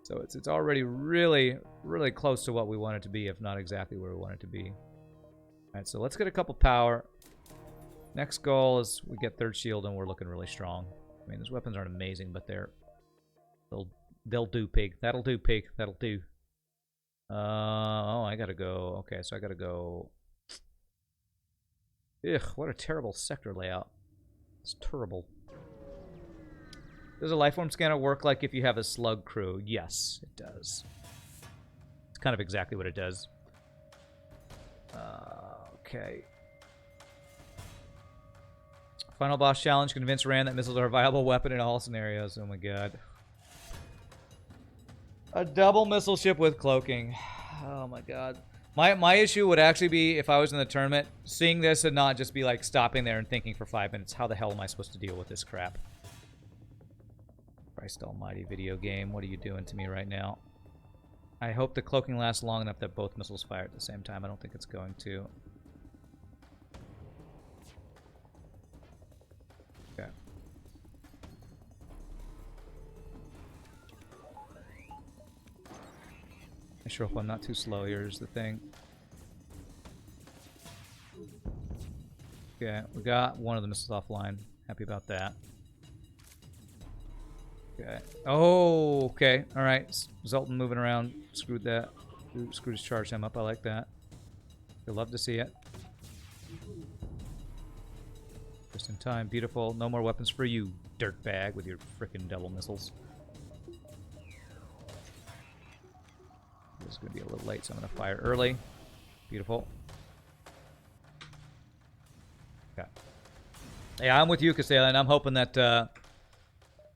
So it's already really, really close to what we want it to be, if not exactly where we want it to be. All right, so let's get a couple power. Next goal is we get third shield, and we're looking really strong. I mean, those weapons aren't amazing, but they'll do, pig. That'll do, pig. That'll do. Oh, I gotta go. Okay, so I gotta go. Ugh, what a terrible sector layout. It's terrible. Does a lifeform scanner work like if you have a slug crew? Yes, it does. It's kind of exactly what it does. Okay. Final boss challenge. Convince Rand that missiles are a viable weapon in all scenarios. Oh my god. A double missile ship with cloaking. Oh my god. My issue would actually be, if I was in the tournament, seeing this and not just be like stopping there and thinking for 5 minutes, how the hell am I supposed to deal with this crap? Christ almighty, video game. What are you doing to me right now? I hope the cloaking lasts long enough that both missiles fire at the same time. I don't think it's going to. Okay. I sure hope I'm not too slow. Here's the thing. Okay, we got one of the missiles offline. Happy about that. Okay. Oh, okay. All right. Zoltan moving around. Screwed that. Screwed his charge time up. I like that. You'll love to see it. Just in time. Beautiful. No more weapons for you, dirtbag, with your frickin' double missiles. This is going to be a little late, so I'm going to fire early. Beautiful. Okay. Yeah, I'm with you, Kasela, and I'm hoping that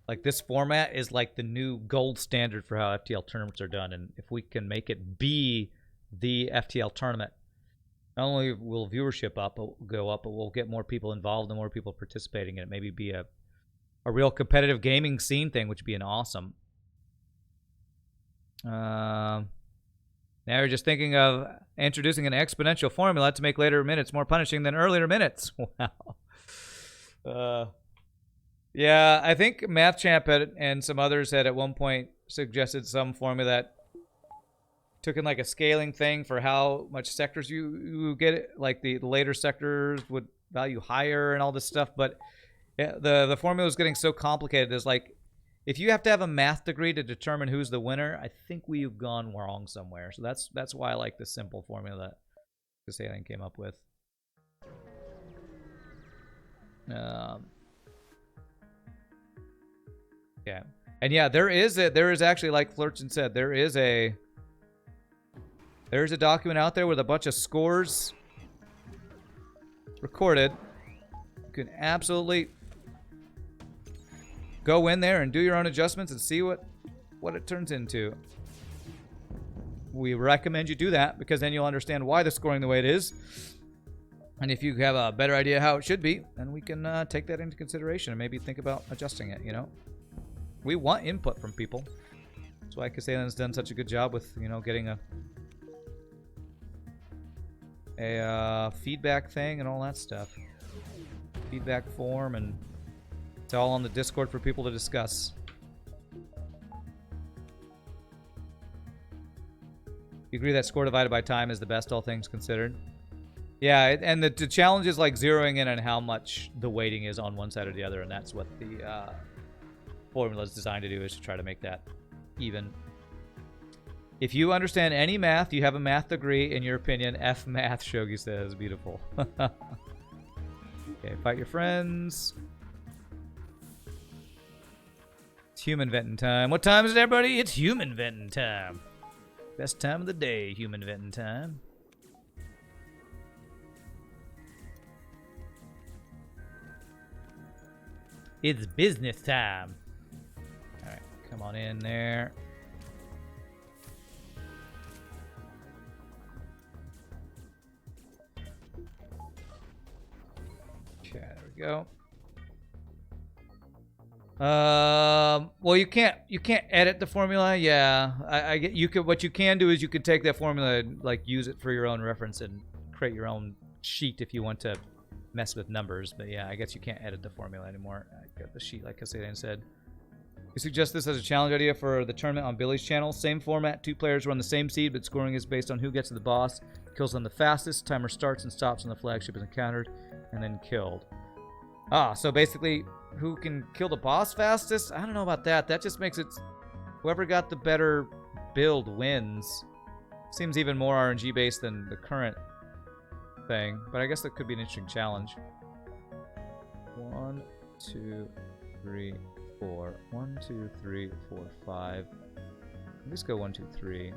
like this format is like the new gold standard for how FTL tournaments are done, and if we can make it be the FTL tournament, not only will viewership go up, but we'll get more people involved and more people participating in it. Maybe be a real competitive gaming scene thing, which would be an awesome. Now you're just thinking of introducing an exponential formula to make later minutes more punishing than earlier minutes. Wow. Yeah, I think Math Champ and some others had at one point suggested some formula that took in like a scaling thing for how much sectors you get it. Like the later sectors would value higher and all this stuff. But yeah, the formula is getting so complicated. It's like, if you have to have a math degree to determine who's the winner, I think we've gone wrong somewhere. So that's why I like the simple formula that Kasalan came up with. Yeah, and yeah, there is actually, like Flirton said, there is a document out there with a bunch of scores recorded. You can absolutely go in there and do your own adjustments and see what it turns into. We recommend you do that because then you'll understand why they're scoring the way it is. And if you have a better idea how it should be, then we can take that into consideration and maybe think about adjusting it, you know? We want input from people. That's why Kasalan's done such a good job with, you know, getting a feedback thing and all that stuff. Feedback form, and it's all on the Discord for people to discuss. You agree that score divided by time is the best, all things considered? Yeah, and the challenge is like zeroing in on how much the weighting is on one side or the other, and that's what the formula is designed to do, is to try to make that even. If you understand any math, you have a math degree, in your opinion, F math, Shogi says. Beautiful. Okay, fight your friends. It's human venting time. What time is it, everybody? It's human venting time. Best time of the day, human venting time. It's business time. Alright, come on in there. Okay, there we go. Well, you can't edit the formula. Yeah, I get you could. What you can do is you could take that formula and like use it for your own reference and create your own sheet if you want to mess with numbers. But yeah, I guess you can't edit the formula anymore. I got the sheet like Kasadan said. You suggest this as a challenge idea for the tournament on Billy's channel. Same format, 2 players run the same seed, but scoring is based on who gets to the boss, kills them the fastest. Timer starts and stops when the flagship is encountered, and then killed. Ah, so basically, who can kill the boss fastest? I don't know about that. That just makes it whoever got the better build wins. Seems even more RNG based than the current thing, but I guess that could be an interesting challenge. 1, 2, 3, 4. 1, 2, 3, 4, 5. Let's go 1, 2, 3.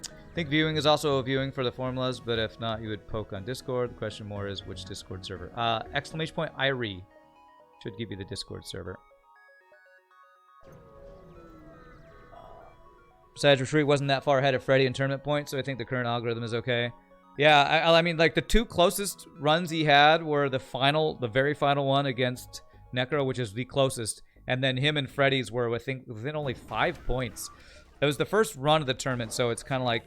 I think viewing is also a viewing for the formulas, but if not, you would poke on Discord. The question more is which Discord server. Exclamation point IRE should give you the Discord server. Besides, Retreat wasn't that far ahead of Freddy in tournament points, so I think the current algorithm is okay. Yeah, I mean, like the 2 closest runs he had were the very final one against Necro, which is the closest, and then him and Freddy's were, I think, within only 5 points. It was the first run of the tournament, so it's kind of like,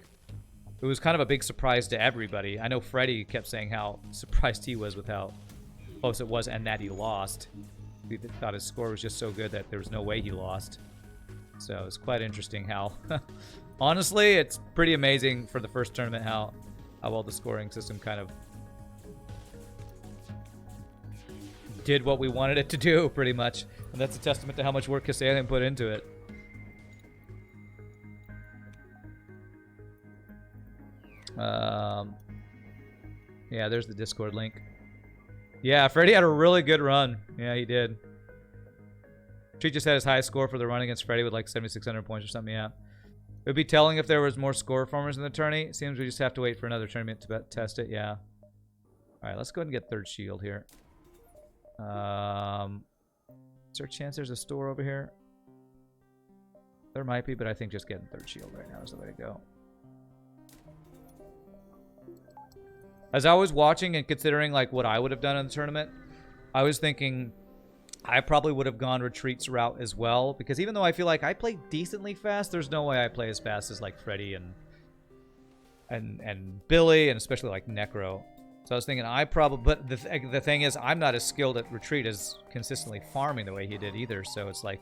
it was kind of a big surprise to everybody. I know Freddy kept saying how surprised he was with how close it was and that he lost. He thought his score was just so good that there was no way he lost. So it's quite interesting how, honestly, it's pretty amazing for the first tournament how well the scoring system kind of did what we wanted it to do, pretty much. And that's a testament to how much work Kasadan put into it. Yeah, there's the Discord link. Yeah, Freddy had a really good run. Yeah, he did. Treat just had his highest score for the run against Freddy with like 7,600 points or something, yeah. It would be telling if there was more score formers in the tourney. It seems we just have to wait for another tournament to test it, yeah. Alright, let's go ahead and get 3rd shield here. Is there a chance there's a store over here? There might be, but I think just getting 3rd shield right now is the way to go. As I was watching and considering like what I would have done in the tournament, I was thinking I probably would have gone Retreat's route as well, because even though I feel like I play decently fast, there's no way I play as fast as like Freddy and Billy, and especially like Necro. So I was thinking I probably, but the thing is I'm not as skilled at Retreat as consistently farming the way he did either, so it's like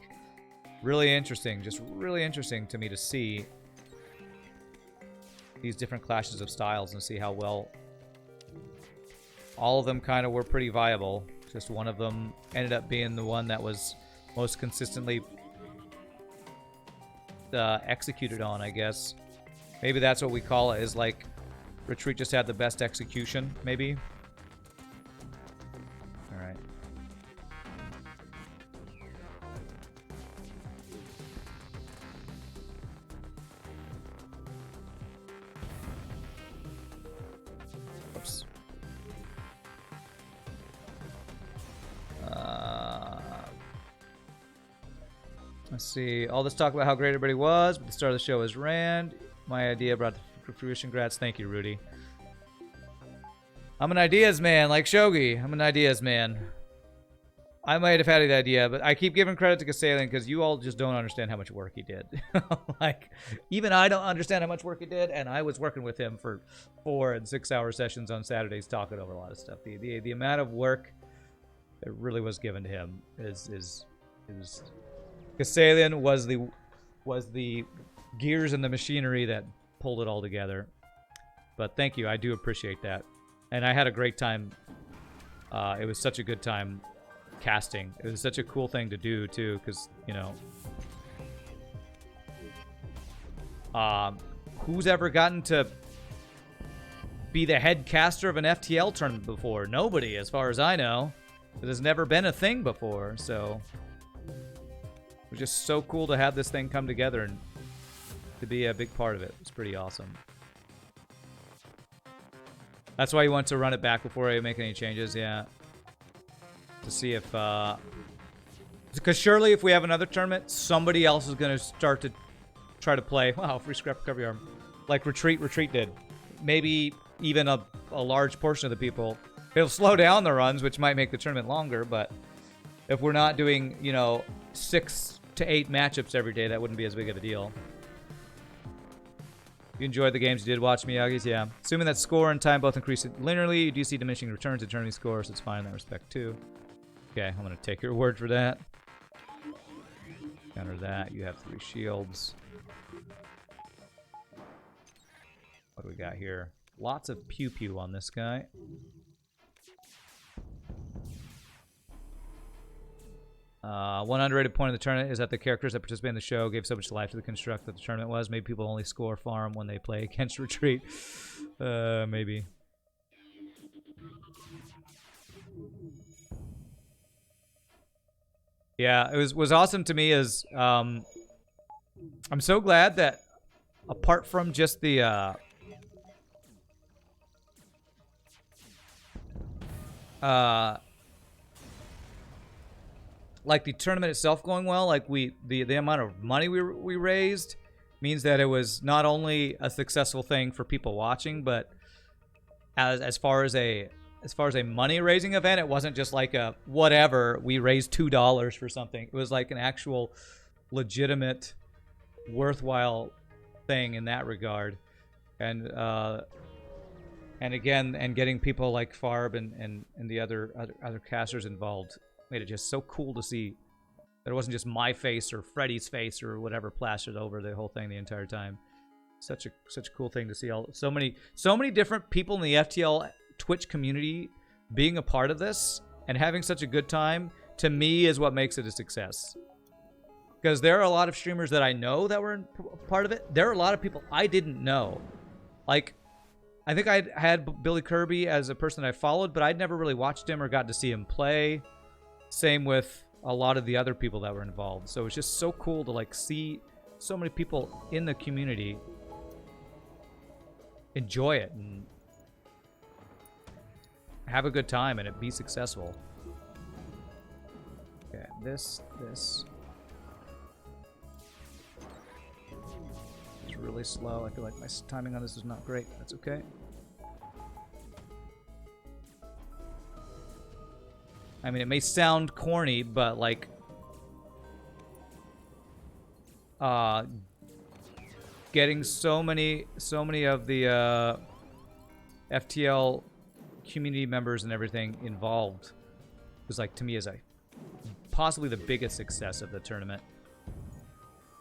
really interesting, just really interesting to me to see these different clashes of styles and see how well all of them kind of were pretty viable. Just one of them ended up being the one that was most consistently executed on, I guess. Maybe that's what we call it, is like Retreat just had the best execution, maybe. All right. Oops. Let's see. All this talk about how great everybody was, but the start of the show is Rand. My idea brought to fruition. Congrats. Thank you, Rudy. I'm an ideas man, like Shogi. I'm an ideas man. I might have had the idea, but I keep giving credit to Kasadan because you all just don't understand how much work he did. Like, even I don't understand how much work he did, and I was working with him for 4 and 6 hour sessions on Saturdays talking over a lot of stuff. The amount of work that really was given to him is Kasadan was the gears and the machinery that pulled it all together. But thank you, I do appreciate that. And I had a great time. It was such a good time casting. It was such a cool thing to do too, because, you know, who's ever gotten to be the head caster of an FTL tournament before? Nobody, as far as I know. It has never been a thing before, so it was just so cool to have this thing come together and to be a big part of it. It's pretty awesome. That's why you want to run it back before you make any changes, yeah. To see if, because surely if we have another tournament, somebody else is going to start to try to play, wow, free scrap recovery arm, like Retreat did. Maybe even a large portion of the people. It'll slow down the runs, which might make the tournament longer, but if we're not doing, you know, 6 to 8 matchups every day, that wouldn't be as big of a deal. You enjoyed the games you did watch, Miyagi's? Yeah. Assuming that score and time both increase linearly, you do see diminishing returns in tournament scores, so it's fine in that respect, too. Okay, I'm going to take your word for that. Counter that. You have 3 shields. What do we got here? Lots of pew-pew on this guy. One underrated point of the tournament is that the characters that participate in the show gave so much life to the construct that the tournament was. Maybe people only score farm when they play against Retreat. Maybe. Yeah, it was awesome to me is I'm so glad that apart from just the like the tournament itself going well, like the amount of money we raised means that it was not only a successful thing for people watching, but as far as a money raising event, it wasn't just like a whatever, we raised $2 for something. It was like an actual legitimate worthwhile thing in that regard. And again, and getting people like Farb and the other casters involved made it just so cool to see that it wasn't just my face or Freddy's face or whatever plastered over the whole thing the entire time. Such a cool thing to see so many different people in the FTL Twitch community being a part of this and having such a good time. To me, is what makes it a success. Because there are a lot of streamers that I know that were part of it. There are a lot of people I didn't know. Like, I think I had Billy Kirby as a person I followed, but I'd never really watched him or got to see him play. Same with a lot of the other people that were involved. So it's just so cool to like see so many people in the community enjoy it and have a good time and it be successful. Okay, this is really slow. I feel like my timing on this is not great. That's okay. I mean, it may sound corny, but like getting so many of the FTL community members and everything involved was like, to me, is possibly the biggest success of the tournament.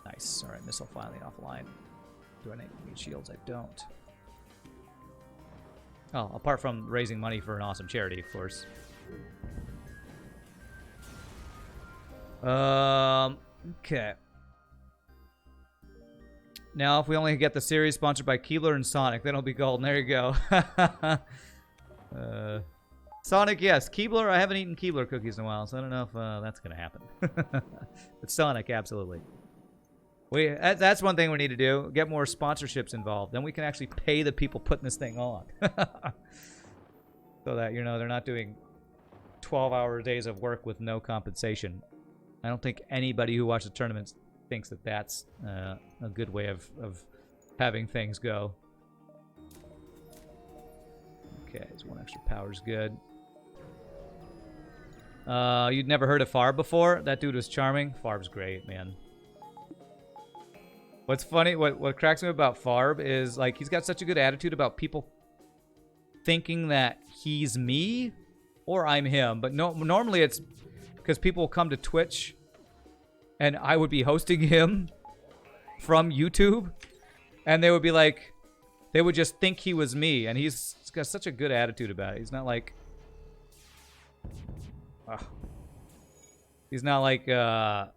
Nice. All right, missile finally offline. Do I need shields? I don't. Oh, apart from raising money for an awesome charity, of course. Okay. Now, if we only get the series sponsored by Keebler and Sonic, then it'll be golden. There you go. Sonic, yes. Keebler, I haven't eaten Keebler cookies in a while, so I don't know if that's going to happen. But Sonic, absolutely. That's one thing we need to do. Get more sponsorships involved. Then we can actually pay the people putting this thing on. So that, you know, they're not doing 12-hour days of work with no compensation. I don't think anybody who watches tournaments thinks that that's a good way of having things go. Okay, so 1 extra power's good. You'd never heard of Farb before? That dude was charming. Farb's great, man. What's funny, what cracks me about Farb is, like, he's got such a good attitude about people thinking that he's me or I'm him. But no, normally it's because people will come to Twitch and I would be hosting him from YouTube and they would be like, they would just think he was me. And he's got such a good attitude about it. He's not like, he's not like, you know,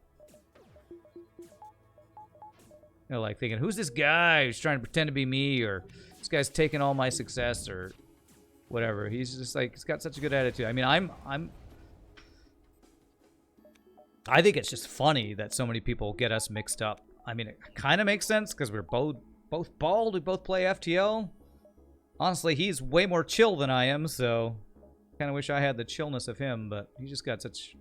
like thinking, who's this guy who's trying to pretend to be me, or this guy's taking all my success, or whatever. He's just like, he's got such a good attitude. I mean, I think it's just funny that so many people get us mixed up. I mean, it kind of makes sense because we're both bald. We both play FTL. Honestly, he's way more chill than I am, so kind of wish I had the chillness of him, but he just got such,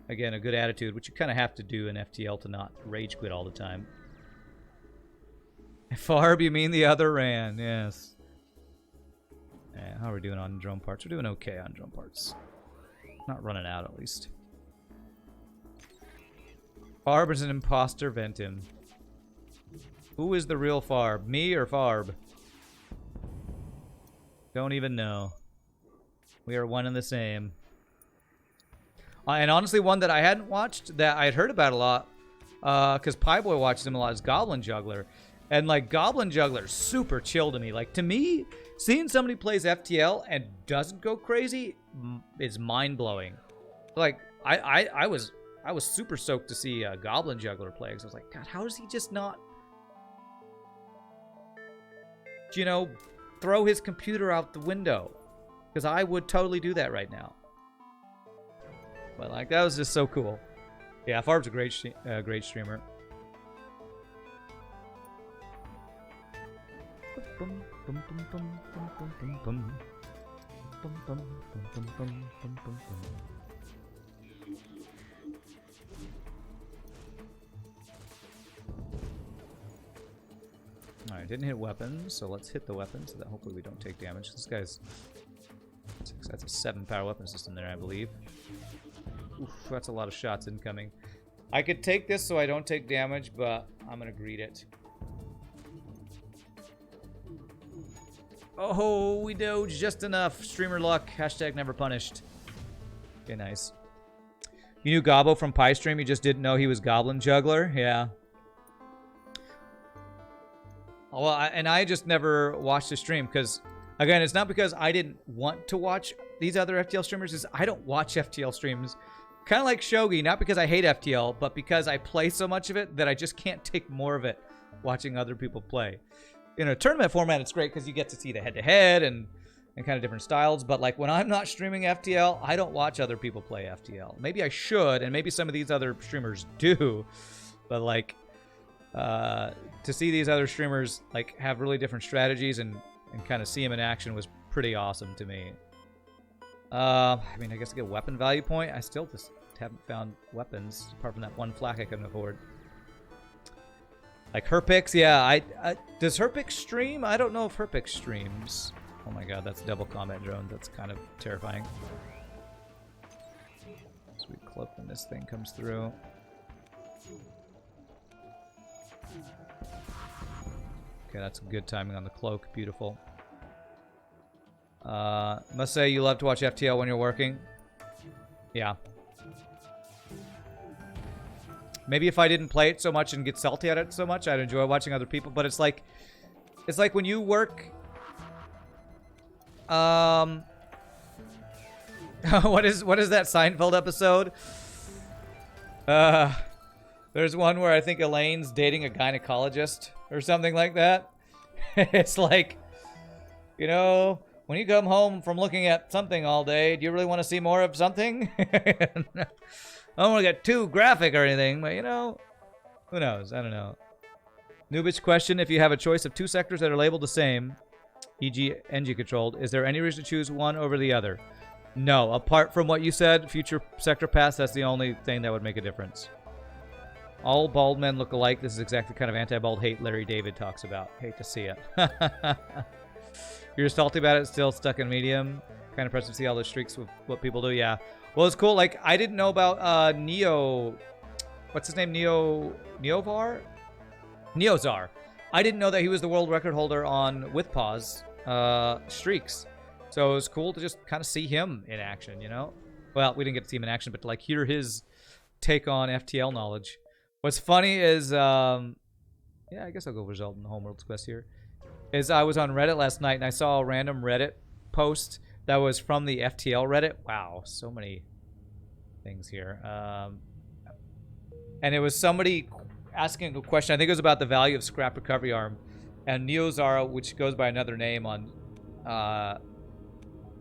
again, a good attitude, which you kind of have to do in FTL to not rage quit all the time. Farb, you mean the other Ran? Yes. Yeah, how are we doing on drone parts? We're doing okay on drone parts. Not running out, at least. Farb is an imposter, vent him. Who is the real Farb? Me or Farb? Don't even know. We are one and the same. And honestly, one that I hadn't watched, that I had heard about a lot, because Pieboy watches him a lot, is Goblin Juggler. And, like, Goblin Juggler is super chill to me. Like, to me, seeing somebody plays FTL and doesn't go crazy is mind-blowing. Like, I was super stoked to see Goblin Juggler play, because I was like, God, how does he just not, you know, throw his computer out the window? Because I would totally do that right now. But, like, that was just so cool. Yeah, Farb's a great streamer. Alright, didn't hit weapons, so let's hit the weapons so that hopefully we don't take damage. This guy's... That's a 7-power weapon system there, I believe. Oof, that's a lot of shots incoming. I could take this so I don't take damage, but I'm gonna greet it. Oh, we dodged just enough. Streamer luck. Hashtag never punished. Okay, nice. You knew Gobbo from Pie Stream, you just didn't know he was Goblin Juggler? Yeah. Well, I just never watched the stream, because, again, it's not because I didn't want to watch these other FTL streamers, it's I don't watch FTL streams. Kind of like Shogi, not because I hate FTL, but because I play so much of it that I just can't take more of it watching other people play. In a tournament format, it's great because you get to see the head-to-head and kind of different styles, but like when I'm not streaming FTL, I don't watch other people play FTL. Maybe I should, and maybe some of these other streamers do, but like to see these other streamers like have really different strategies and kind of see them in action was pretty awesome to me. I mean, I guess to get weapon value point, I still just haven't found weapons apart from that one flak I couldn't afford. Like Herpix, yeah, does Herpix stream? I don't know if Herpix streams. Oh my god, that's a double combat drone. That's kind of terrifying. Sweet cloak when this thing comes through. Okay, that's good timing on the cloak. Beautiful. Must say you love to watch FTL when you're working. Yeah. Maybe if I didn't play it so much and get salty at it so much, I'd enjoy watching other people. But it's like when you work. What is that Seinfeld episode? There's one where I think Elaine's dating a gynecologist or something like that. It's like, you know, when you come home from looking at something all day, do you really want to see more of something? I don't want to get too graphic or anything, but you know, who knows? I don't know. Noobich question, if you have a choice of two sectors that are labeled the same, e.g. NG controlled, is there any reason to choose one over the other? No, apart from what you said, future sector pass, that's the only thing that would make a difference. All bald men look alike. This is exactly the kind of anti-bald hate Larry David talks about. Hate to see it. You're salty about it, still stuck in medium. Kind of impressive to see all those streaks with what people do, yeah. Well, it's cool. Like, I didn't know about Neo... What's his name? Neozar? I didn't know that he was the world record holder on with pause streaks. So it was cool to just kind of see him in action, you know? Well, we didn't get to see him in action, but to, like, hear his take on FTL knowledge. What's funny is... yeah, I guess I'll go result in the Homeworld's quest here. Is I was on Reddit last night, and I saw a random Reddit post that was from the FTL Reddit. Wow, so many things here. And it was somebody asking a question. I think it was about the value of scrap recovery arm. And Neozara, which goes by another name on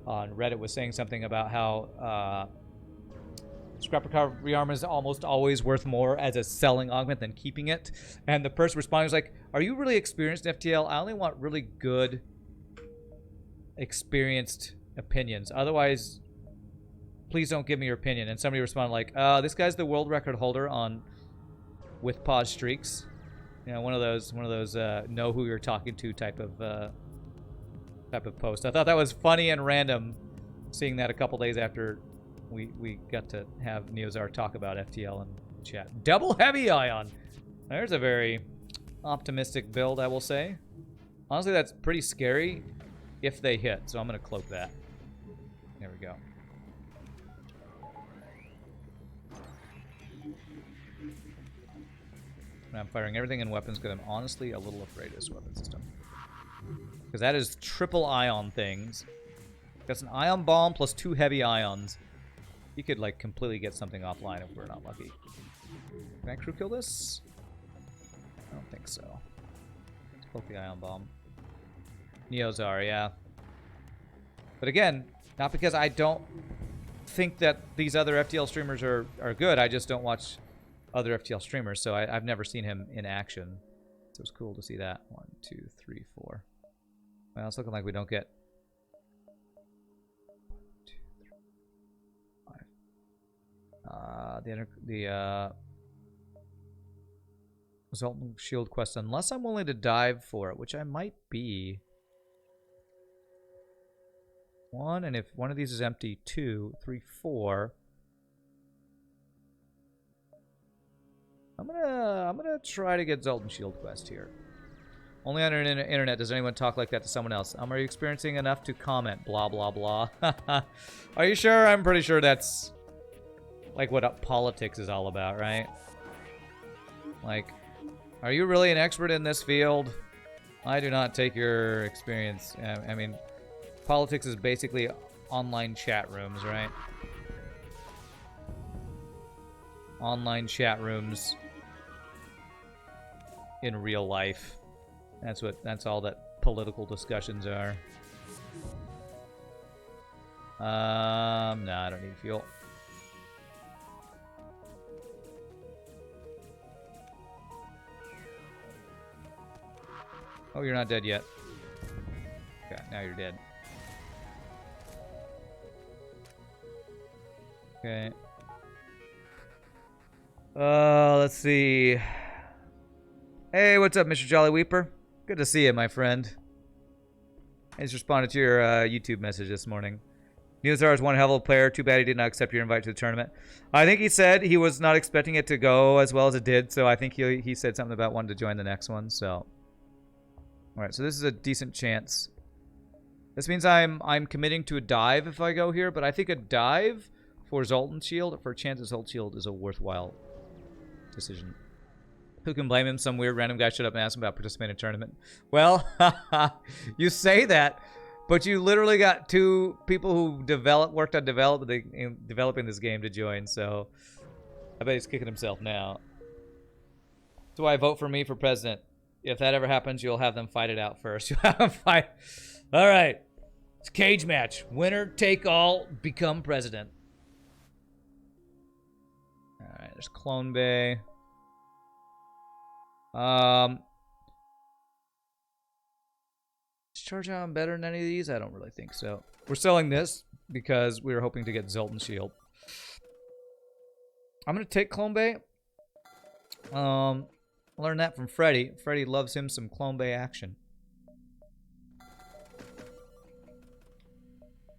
Reddit, was saying something about how scrap recovery arm is almost always worth more as a selling augment than keeping it. And the person responding was like, are you really experienced in FTL? I only want really good, experienced opinions. Otherwise, please don't give me your opinion. And somebody responded like, this guy's the world record holder on with pause streaks. You know, one of those know who you're talking to type of post. I thought that was funny and random, seeing that a couple days after we got to have Neozar talk about FTL and chat. Double heavy ion. There's a very optimistic build, I will say. Honestly, that's pretty scary if they hit, so I'm going to cloak that. There we go. And I'm firing everything in weapons because I'm honestly a little afraid of this weapon system. Because that is triple ion things. That's an ion bomb plus 2 heavy ions. You could, like, completely get something offline if we're not lucky. Can I crew kill this? I don't think so. Let's poke the ion bomb. Neozar, yeah. But again, not because I don't think that these other FTL streamers are good. I just don't watch other FTL streamers, so I've never seen him in action. So it's cool to see that. 1, 2, 3, 4. Well, it's looking like we don't get... 2, 3, 5. The Resultant Shield quest, unless I'm willing to dive for it, which I might be. 1, and if one of these is empty, 2, 3, 4. I'm gonna try to get Zoltan Shield quest here. Only on the internet does anyone talk like that to someone else. Are you experiencing enough to comment? Blah blah blah. Are you sure? I'm pretty sure that's like what politics is all about, right? Like, are you really an expert in this field? I do not take your experience. I mean, politics is basically online chat rooms, right? Online chat rooms in real life. That's all that political discussions are. Nah, I don't need fuel. Oh, you're not dead yet. Okay, now you're dead. Okay. Let's see. Hey, what's up, Mr. Jolly Weeper? Good to see you, my friend. I just responded to your YouTube message this morning. Neozar is one hell of a player. Too bad he did not accept your invite to the tournament. I think he said he was not expecting it to go as well as it did, so I think he said something about wanting to join the next one, so. Alright, so this is a decent chance. This means I'm committing to a dive if I go here, but I think a dive for Zoltan Shield, for a chance at Zoltan Shield, is a worthwhile decision. Who can blame him? Some weird random guy showed up and asked him about participating in a tournament. Well, you say that, but you literally got 2 people who worked on developing this game to join, so I bet he's kicking himself now. That's why I vote for me for president. If that ever happens, you'll have them fight it out first. You'll have them fight. All right. It's a cage match. Winner take all, become president. All right, there's Clone Bay. Is Charge on better than any of these? I don't really think so. We're selling this because we were hoping to get Zoltan Shield. I'm gonna take Clone Bay. Learn that from Freddy. Freddy loves him some Clone Bay action.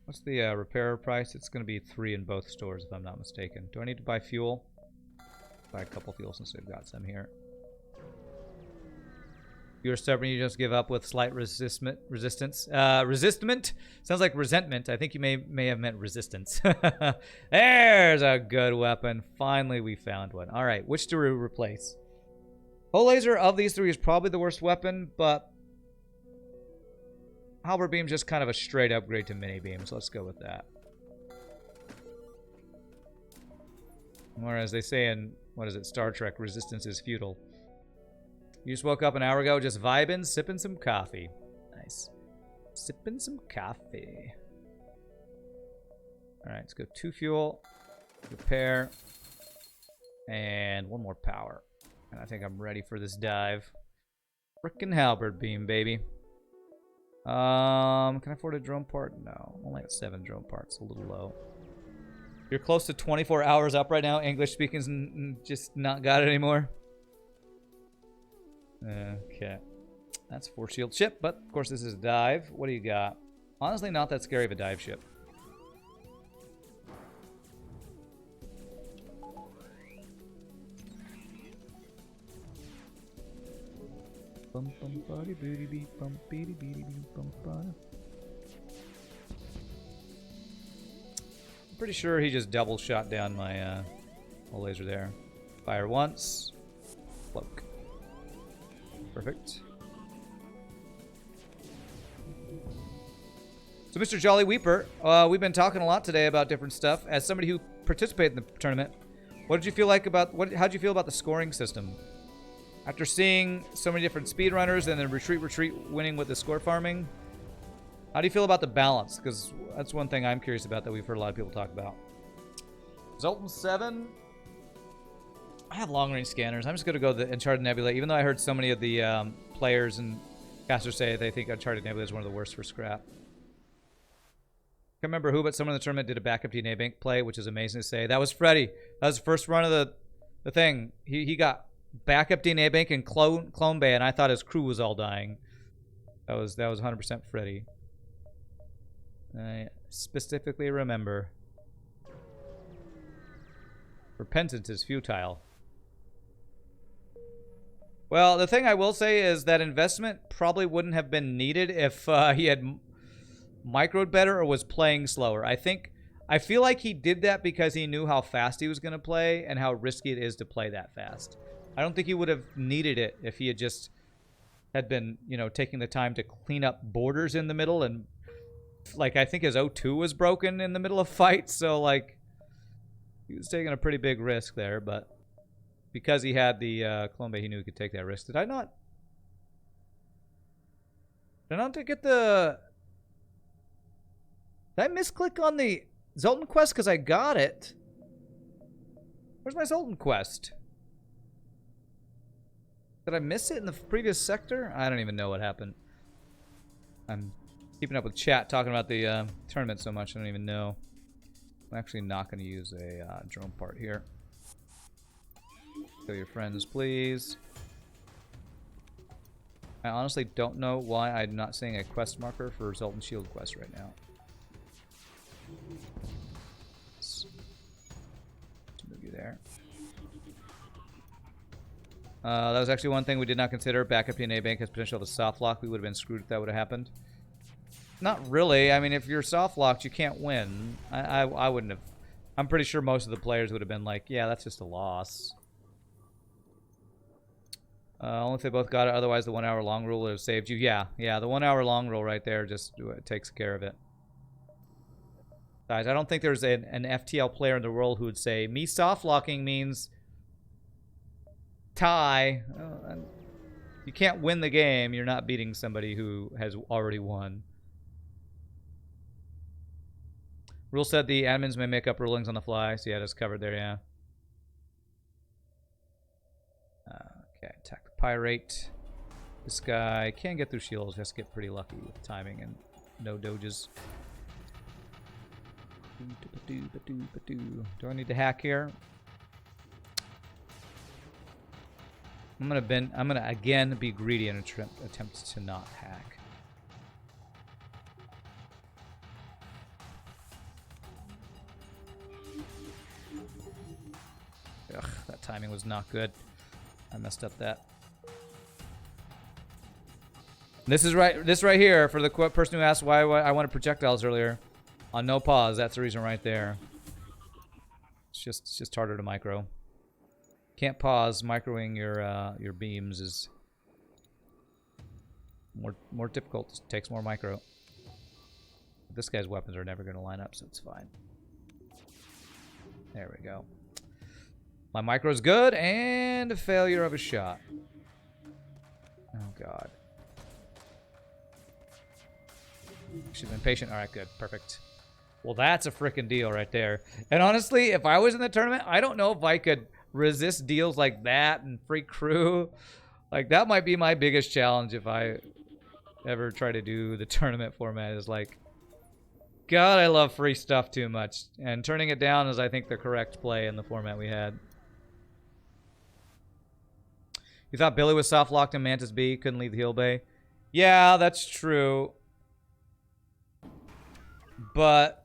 What's the repair price? It's gonna be 3 in both stores if I'm not mistaken. Do I need to buy fuel? Buy a couple fuel since we've got some here. You're stubborn, you just give up with slight resistance. Resistment? Sounds like resentment. I think you may have meant resistance. There's a good weapon. Finally, we found one. All right, which to replace? Hull laser of these 3 is probably the worst weapon, but Halberd beam's just kind of a straight upgrade to mini beam, so let's go with that. Or as they say in, what is it, Star Trek, resistance is futile. You just woke up an hour ago, just vibing, sipping some coffee. Nice. Sipping some coffee. All right, let's go 2 fuel, repair, and 1 more power. And I think I'm ready for this dive. Frickin' halberd beam, baby. Can I afford a drone part? No, only got 7 drone parts, a little low. You're close to 24 hours up right now. English speaking's just not got it anymore. Okay. That's 4 shield ship, but of course this is a dive. What do you got? Honestly, not that scary of a dive ship. Bum, bum, body, booty, beep, bum, beady, beady, beep, bum, bada. I'm pretty sure he just double shot down my laser there. Fire once. Cloak. Perfect. So, Mr. Jolly Weeper, we've been talking a lot today about different stuff. As somebody who participated in the tournament, what did you feel like about how did you feel about the scoring system? After seeing so many different speedrunners and then retreat winning with the score farming, how do you feel about the balance? Because that's one thing I'm curious about that we've heard a lot of people talk about. Zoltan 7. I have long-range scanners. I'm just going to go the Uncharted Nebula, even though I heard so many of the players and casters say they think Uncharted Nebula is one of the worst for scrap. I can't remember who, but someone in the tournament did a backup DNA bank play, which is amazing to say. That was Freddy. That was the first run of the thing. He got backup DNA bank and clone bay, and I thought his crew was all dying. That was 100% Freddy. I specifically remember. Repentance is futile. Well, the thing I will say is that investment probably wouldn't have been needed if he had microed better or was playing slower. I feel like he did that because he knew how fast he was going to play and how risky it is to play that fast. I don't think he would have needed it if he had just had been, you know, taking the time to clean up borders in the middle. And like, I think his O2 was broken in the middle of fights, so like he was taking a pretty big risk there. But because he had the clone bay, he knew he could take that risk. Did I not get the... Did I misclick on the Zoltan quest because I got it? Where's my Zoltan quest? Did I miss it in the previous sector? I don't even know what happened. I'm keeping up with chat talking about the tournament so much I don't even know. I'm actually not going to use a drone part here. Kill your friends, please. I honestly don't know why I'm not seeing a quest marker for Zoltan Shield quest right now. Let's move you there. That was actually one thing we did not consider. Backup DNA bank has potential of a soft lock. We would have been screwed if that would have happened. Not really. I mean, if you're soft locked, you can't win. I wouldn't have. I'm pretty sure most of the players would have been like, yeah, that's just a loss. Only if they both got it. Otherwise, the 1 hour long rule would have saved you. Yeah, the 1 hour long rule right there just takes care of it. Guys, I don't think there's an FTL player in the world who would say, me soft locking means tie. You can't win the game. You're not beating somebody who has already won. Rule said the admins may make up rulings on the fly. So yeah, that's covered there, yeah. Okay, attack the pirate. This guy can get through shields. Has to get pretty lucky with timing and no doges. Do I need to hack here? I'm gonna again be greedy and attempt to not hack. Ugh, that timing was not good. I messed up that. This right here for the person who asked why I wanted projectiles earlier. On no pause, that's the reason right there. It's just harder to micro. Can't pause. Microing your beams is more difficult. It takes more micro. This guy's weapons are never going to line up, so it's fine. There we go. My micro's good, and a failure of a shot. Oh god. Should have been patient. All right, good, perfect. Well, that's a freaking deal right there. And honestly, if I was in the tournament, I don't know if I could resist deals like that and free crew. Like, that might be my biggest challenge if I ever try to do the tournament format is like, God, I love free stuff too much. And turning it down is, I think, the correct play in the format we had. You thought Billy was soft locked in Mantis B, couldn't leave the heal bay? Yeah, that's true. But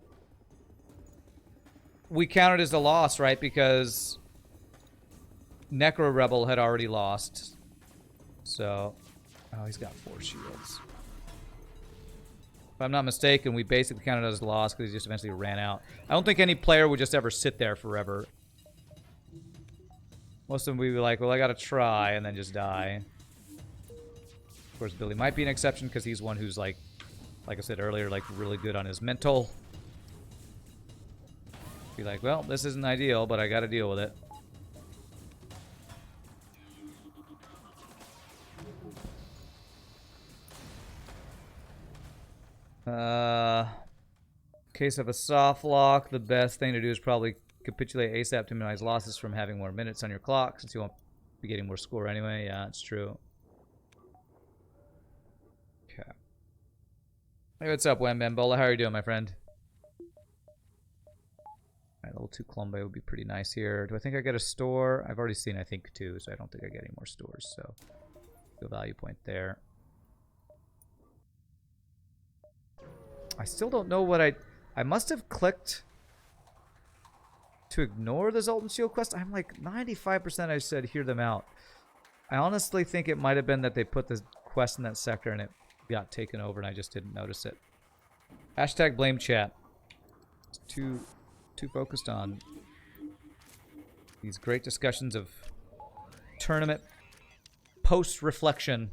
we counted as a loss, right? Because Necro Rebel had already lost. So Oh, he's got 4 shields. If I'm not mistaken, we basically counted as a loss because he just eventually ran out. I don't think any player would just ever sit there forever. Most of them would be like, well, I gotta try, and then just die. Of course, Billy might be an exception because he's one who's like I said earlier, like really good on his mental. Be like, well, this isn't ideal, but I gotta deal with it. Case of a soft lock, the best thing to do is probably capitulate ASAP to minimize losses from having more minutes on your clock, since you won't be getting more score anyway. Yeah, it's true. Okay. Hey, what's up, Wembambola? How are you doing, my friend? Alright, level 2 Colombo would be pretty nice here. Do I think I get a store? I've already seen, I think, 2, so I don't think I get any more stores, so good value point there. I still don't know what I must have clicked to ignore the Zoltan Shield quest. I'm like 95% I said hear them out. I honestly think it might have been that they put the quest in that sector and it got taken over and I just didn't notice it. Hashtag blame chat. It's too focused on these great discussions of tournament post-reflection.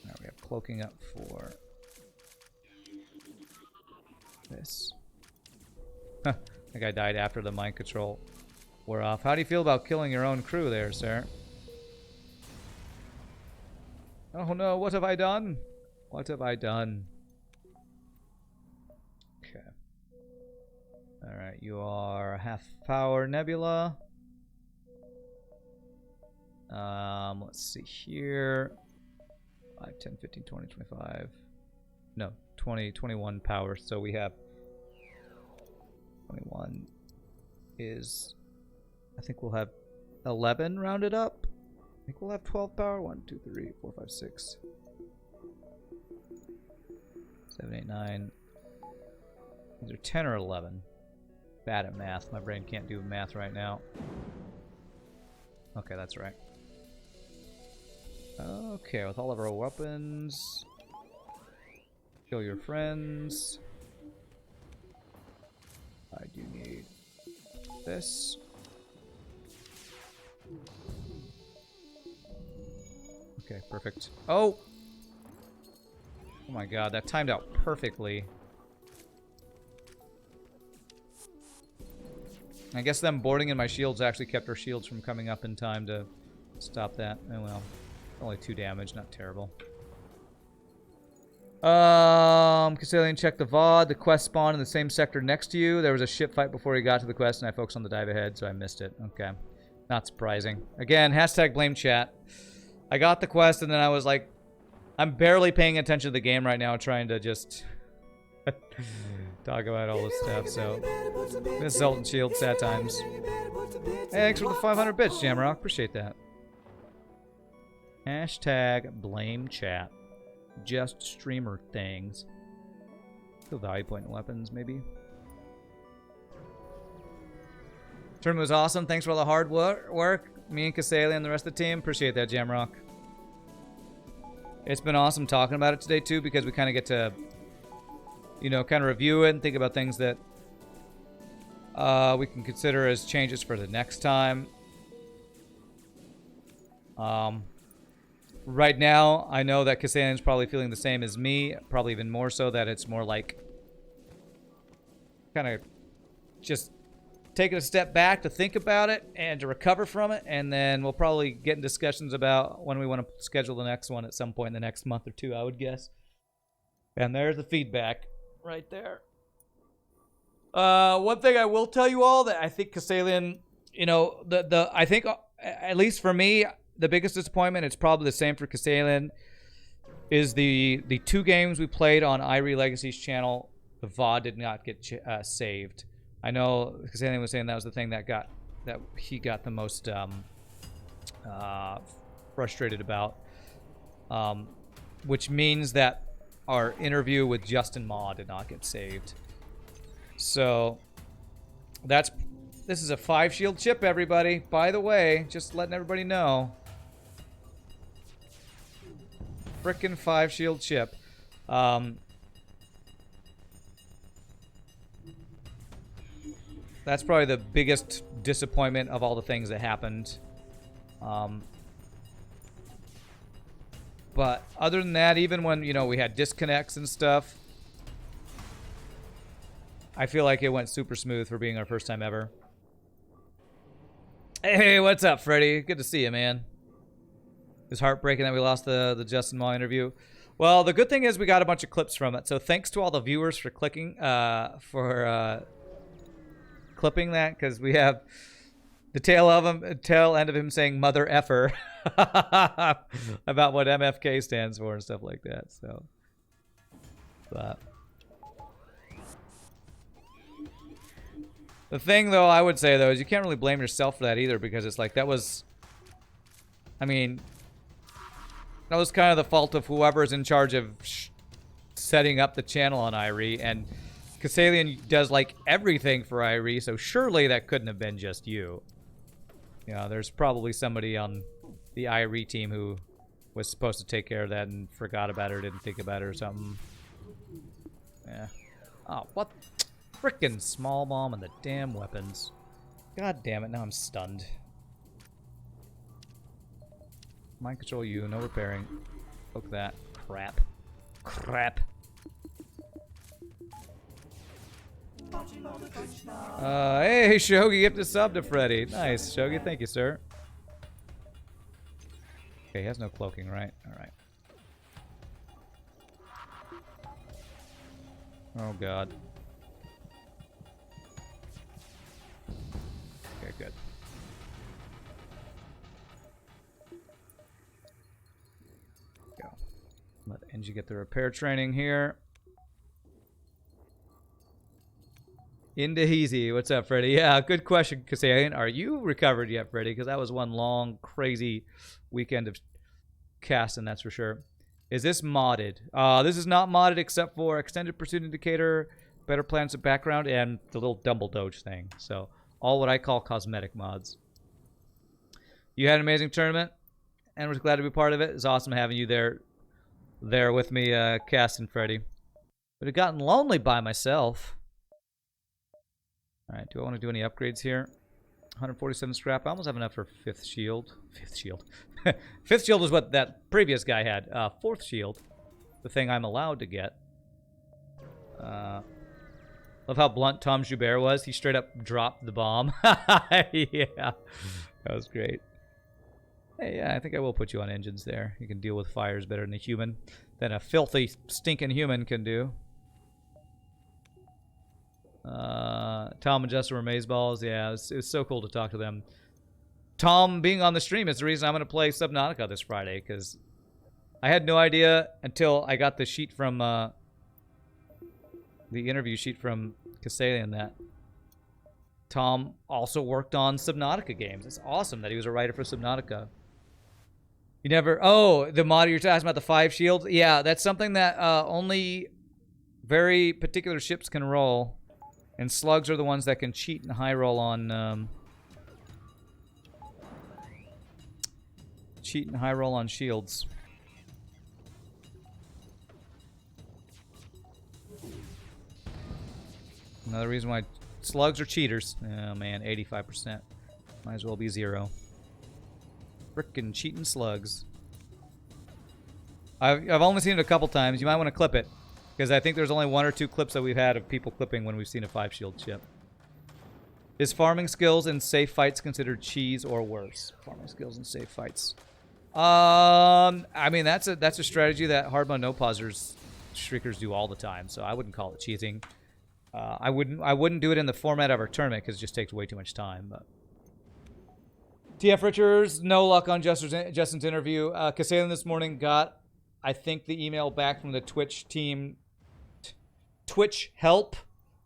Now we have cloaking up for this. Huh, that guy died after the mind control wore off. How do you feel about killing your own crew there, sir? Oh no, what have I done? What have I done? Okay. Alright, you are half power Nebula. Let's see here. 5, 10, 15, 20, 25. No, 20, 21 power. So we have 21 is, I think we'll have 11 rounded up. I think we'll have 12 power. 1, 2, 3, 4, 5, 6, 7, 8, 9. These are 10 or 11. Bad at math. My brain can't do math right now. Okay, that's right. Okay, with all of our weapons. Kill your friends. I do need this. Okay, perfect. Oh! Oh my god, that timed out perfectly. I guess them boarding in my shields actually kept our shields from coming up in time to stop that. Oh well. Only 2 damage, not terrible. Castilian checked the VOD. The quest spawned in the same sector next to you. There was a ship fight before you got to the quest, and I focused on the dive ahead, so I missed it. Okay. Not surprising. Again, hashtag blame chat. I got the quest, and then I was like, I'm barely paying attention to the game right now, trying to just talk about all this stuff, so this Zoltan Shield, sad times. Hey, thanks for the 500 bits, Jamrock. Appreciate that. Hashtag blame chat. Just streamer things. Still value point in weapons, maybe. Tournament was awesome. Thanks for all the hard work. Me and Kasalia and the rest of the team. Appreciate that, Jamrock. It's been awesome talking about it today, too, because we kind of get to, you know, kind of review it and think about things that we can consider as changes for the next time. Right now, I know that Kassan's probably feeling the same as me, probably even more so, that it's more like kind of just taking a step back to think about it and to recover from it, and then we'll probably get in discussions about when we want to schedule the next one at some point in the next month or 2, I would guess. And there's the feedback right there. One thing I will tell you all that I think Kassalian, you know, I think at least for me, the biggest disappointment, it's probably the same for Kassalian, is the 2 games we played on Irie Legacy's channel, the VOD did not get saved. I know Kassalian was saying that was the thing that he got the most frustrated about, which means that our interview with Justin Ma did not get saved. So that's This is a 5 shield chip, everybody. By the way, just letting everybody know. Frickin' 5 shield chip. That's probably the biggest disappointment of all the things that happened. But other than that, even when, you know, we had disconnects and stuff, I feel like it went super smooth for being our first time ever. Hey, what's up, Freddie? Good to see you, man. It's heartbreaking that we lost the Justin Mall interview. Well, the good thing is we got a bunch of clips from it. So thanks to all the viewers for clipping that, because we have the tail end of him saying "mother effer" about what MFK stands for and stuff like that. So, but the thing, though, I would say though, is you can't really blame yourself for that either, because it's like that was, I mean, that was kind of the fault of whoever's in charge of setting up the channel on Irie, and Kassalian does like everything for Irie, so surely that couldn't have been just you. You know, there's probably somebody on the Irie team who was supposed to take care of that and forgot about it or didn't think about it or something. Yeah. Oh, what? Frickin' small bomb and the damn weapons. God damn it, now I'm stunned. Mind control you, no repairing. Poke that. Crap. Crap. Hey, Shogi, gift a sub to Freddy. Nice, Shogi, thank you, sir. Okay, he has no cloaking, right? Alright. Oh, God. Okay, good. Go. Let Engie get the repair training here. Indaheezy, what's up, Freddy? Yeah, good question, Kassalian. Are you recovered yet, Freddy? Because that was one long, crazy weekend of casting, that's for sure. Is this modded? This is not modded except for extended pursuit indicator, better plans of background, and the little Dumble Doge thing. So, all what I call cosmetic mods. You had an amazing tournament, and was glad to be part of it. It's awesome having you there with me, casting, Freddy. But I've gotten lonely by myself. Alright, do I want to do any upgrades here? 147 scrap. I almost have enough for 5th shield. 5th shield. 5th shield is what that previous guy had. 4th shield. The thing I'm allowed to get. Love how blunt Tom Joubert was. He straight up dropped the bomb. Yeah. That was great. Hey, yeah, I think I will put you on engines there. You can deal with fires better than a human. Than a filthy, stinking human can do. Tom and Justin were amazeballs. Yeah, it was so cool to talk to them. Tom being on the stream is the reason I'm going to play Subnautica this Friday, because I had no idea until I got the sheet from the interview sheet from Kassalian that Tom also worked on Subnautica games. It's awesome that he was a writer for Subnautica. You never... Oh, the mod you're talking about, the 5 shields? Yeah, that's something that only very particular ships can roll. And slugs are the ones that can cheat and high roll on shields. Another reason why slugs are cheaters. Oh man, 85%. Might as well be 0. Frickin' cheating slugs. I've only seen it a couple times. You might want to clip it. Because I think there's only 1 or 2 clips that we've had of people clipping when we've seen a 5 shield chip. Is farming skills in safe fights considered cheese or worse? Farming skills in safe fights. I mean that's a strategy that hard mode no pausers streakers do all the time, so I wouldn't call it cheating. I wouldn't do it in the format of our tournament because it just takes way too much time. But TF Richards, no luck on Justin's interview. Kassalian this morning got, I think, the email back from the Twitch team. Twitch help,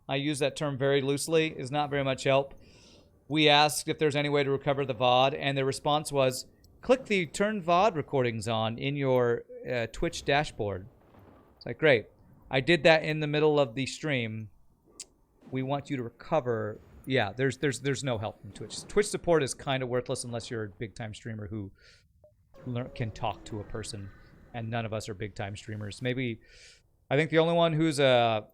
I use that term very loosely, is not very much help. We asked if there's any way to recover the VOD, and their response was, click the turn VOD recordings on in your Twitch dashboard. It's like, great. I did that in the middle of the stream. We want you to recover yeah, there's no help from Twitch. Twitch support is kind of worthless unless you're a big time streamer who can talk to a person, and none of us are big time streamers. Maybe I think the only one who's a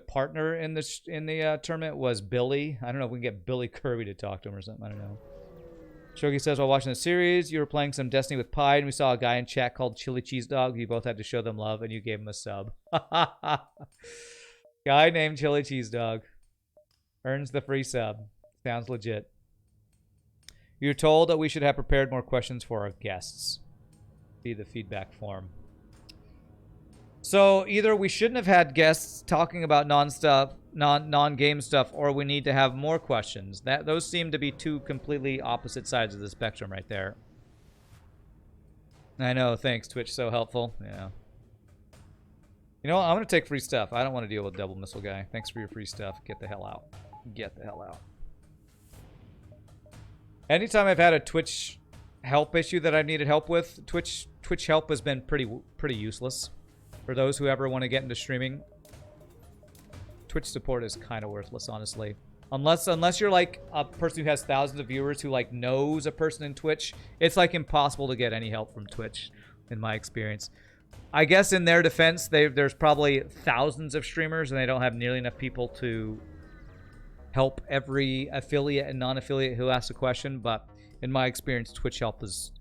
partner in the tournament was Billy. I don't know if we can get Billy Kirby to talk to him or something. I don't know. Shogi says, while watching the series, you were playing some Destiny with Pie, and we saw a guy in chat called Chili Cheese Dog. You both had to show them love, and you gave him a sub. Guy named Chili Cheese Dog earns the free sub. Sounds legit. You're told that we should have prepared more questions for our guests. See the feedback form. So either we shouldn't have had guests talking about non-game stuff, or we need to have more questions. Those seem to be two completely opposite sides of the spectrum right there. I know, thanks, Twitch, so helpful. Yeah. You know what? I'm gonna take free stuff. I don't want to deal with double missile guy. Thanks for your free stuff. Get the hell out. Get the hell out. Anytime I've had a Twitch help issue that I've needed help with, Twitch help has been pretty useless. For those who ever want to get into streaming, Twitch support is kind of worthless, honestly. Unless you're like a person who has thousands of viewers who like knows a person in Twitch, it's like impossible to get any help from Twitch, in my experience. I guess in their defense, there's probably thousands of streamers and they don't have nearly enough people to help every affiliate and non-affiliate who asks a question. But in my experience, Twitch help is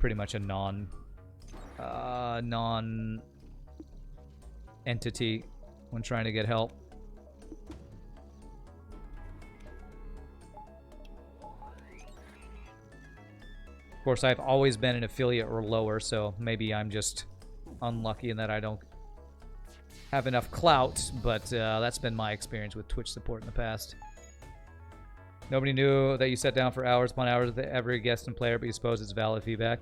pretty much a non-entity when trying to get help. Of course, I've always been an affiliate or lower, so maybe I'm just unlucky in that I don't have enough clout, but that's been my experience with Twitch support in the past. Nobody knew that you sat down for hours upon hours with every guest and player, but you suppose it's valid feedback.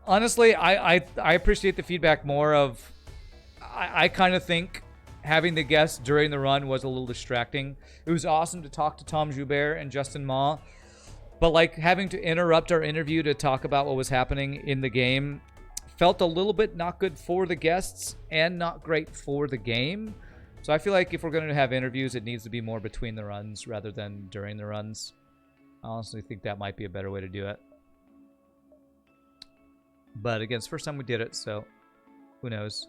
Honestly, I appreciate the feedback more of... I kind of think having the guests during the run was a little distracting. It was awesome to talk to Tom Joubert and Justin Ma, but like having to interrupt our interview to talk about what was happening in the game felt a little bit not good for the guests and not great for the game. So I feel like if we're going to have interviews, it needs to be more between the runs rather than during the runs. I honestly think that might be a better way to do it. But again, it's the first time we did it, so who knows.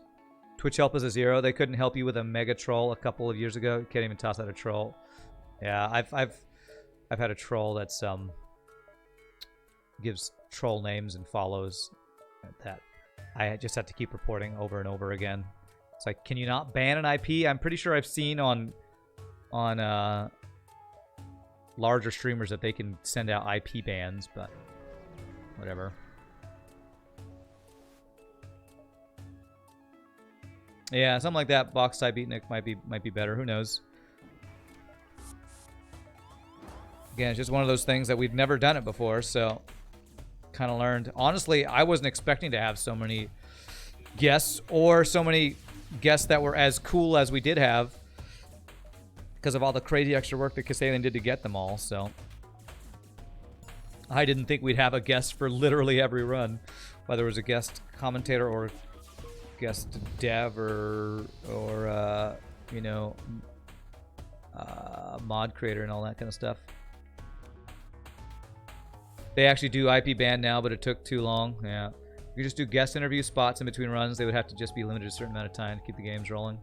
Twitch help is a 0. They couldn't help you with a mega troll a couple of years ago. You can't even toss out a troll. Yeah, I've had a troll that's gives troll names and follows that I just have to keep reporting over and over again. It's like, can you not ban an IP? I'm pretty sure I've seen on larger streamers that they can send out IP bans, but whatever. Yeah, something like that. Box type beatnik might be better. Who knows? Again, it's just one of those things that we've never done it before, so kind of learned. Honestly, I wasn't expecting to have so many guests or so many guests that were as cool as we did have because of all the crazy extra work that Kasabian did to get them all, so I didn't think we'd have a guest for literally every run, whether it was a guest commentator or guest dev or you know, mod creator and all that kind of stuff. They actually do IP ban now, but it took too long. Yeah, you just do guest interview spots in between runs. They would have to just be limited to a certain amount of time to keep the games rolling.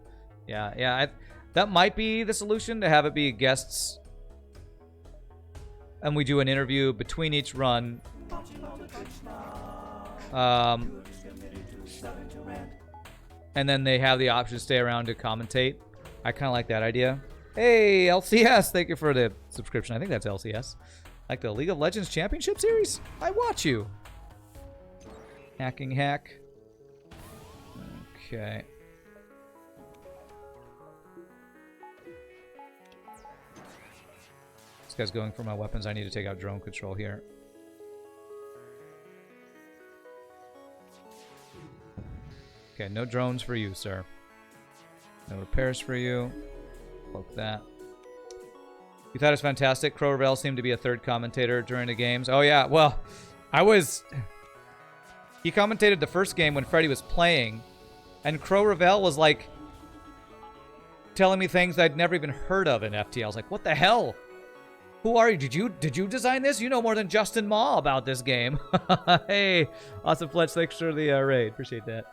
Yeah. That might be the solution, to have it be guests, and we do an interview between each run. And then they have the option to stay around to commentate. I kind of like that idea. Hey, LCS, thank you for the subscription. I think that's LCS. Like the League of Legends Championship Series? I watch you. Hacking hack. Okay. This guy's going for my weapons. I need to take out drone control here. Okay, no drones for you, sir. No repairs for you. Cloak that. You thought it was fantastic. Crow Revel seemed to be a third commentator during the games. Oh, yeah. Well, he commentated the first game when Freddy was playing, and Crow Revel was like telling me things I'd never even heard of in FTL. I was like, what the hell? Who are you? Did you design this? You know more than Justin Ma about this game. Hey, awesome Fletch, thanks for the raid. Appreciate that.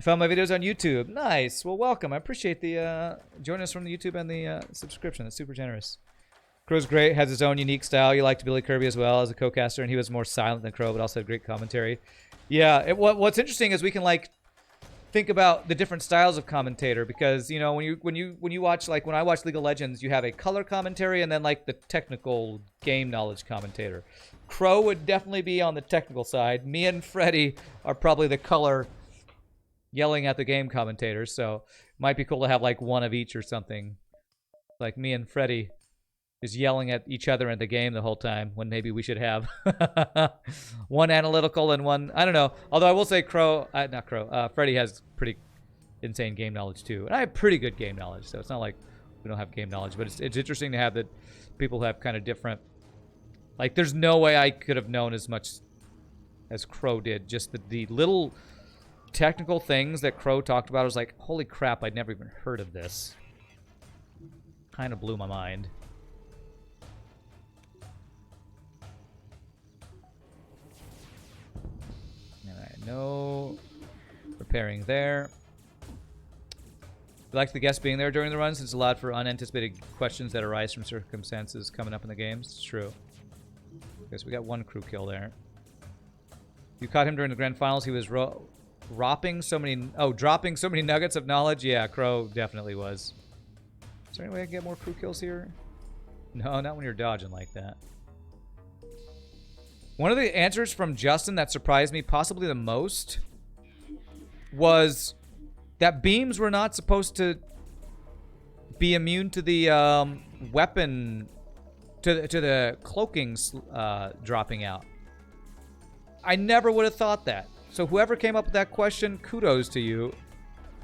Found my videos on YouTube. Nice. Well, welcome. I appreciate the joining us from the YouTube and the subscription. That's super generous. Crow's great. Has his own unique style. You liked Billy Kirby as well as a co-caster, and he was more silent than Crow, but also had great commentary. Yeah. What's interesting is we can like think about the different styles of commentator, because you know when you watch, like when I watch League of Legends, you have a color commentary and then like the technical game knowledge commentator. Crow would definitely be on the technical side. Me and Freddy are probably the color yelling at the game commentators, so it might be cool to have like one of each or something. Like me and Freddy is yelling at each other in the game the whole time, when maybe we should have one analytical and one, I don't know. Although I will say Freddy has pretty insane game knowledge too. And I have pretty good game knowledge, so it's not like we don't have game knowledge, but it's interesting to have that people who have kind of different, like there's no way I could have known as much as Crow did. Just the little technical things that Crow talked about, I was like, holy crap, I'd never even heard of this. Kind of blew my mind. Alright, no repairing there. We like the guests being there during the run, since it's allowed for unanticipated questions that arise from circumstances coming up in the games. It's true. Okay, so we got one crew kill there. You caught him during the grand finals. He was dropping so many nuggets of knowledge. Yeah, Crow definitely was. Is there any way I can get more crew kills here? No, not when you're dodging like that. One of the answers from Justin that surprised me possibly the most was that beams were not supposed to be immune to the weapon, to the cloaking dropping out. I never would have thought that. So whoever came up with that question, kudos to you.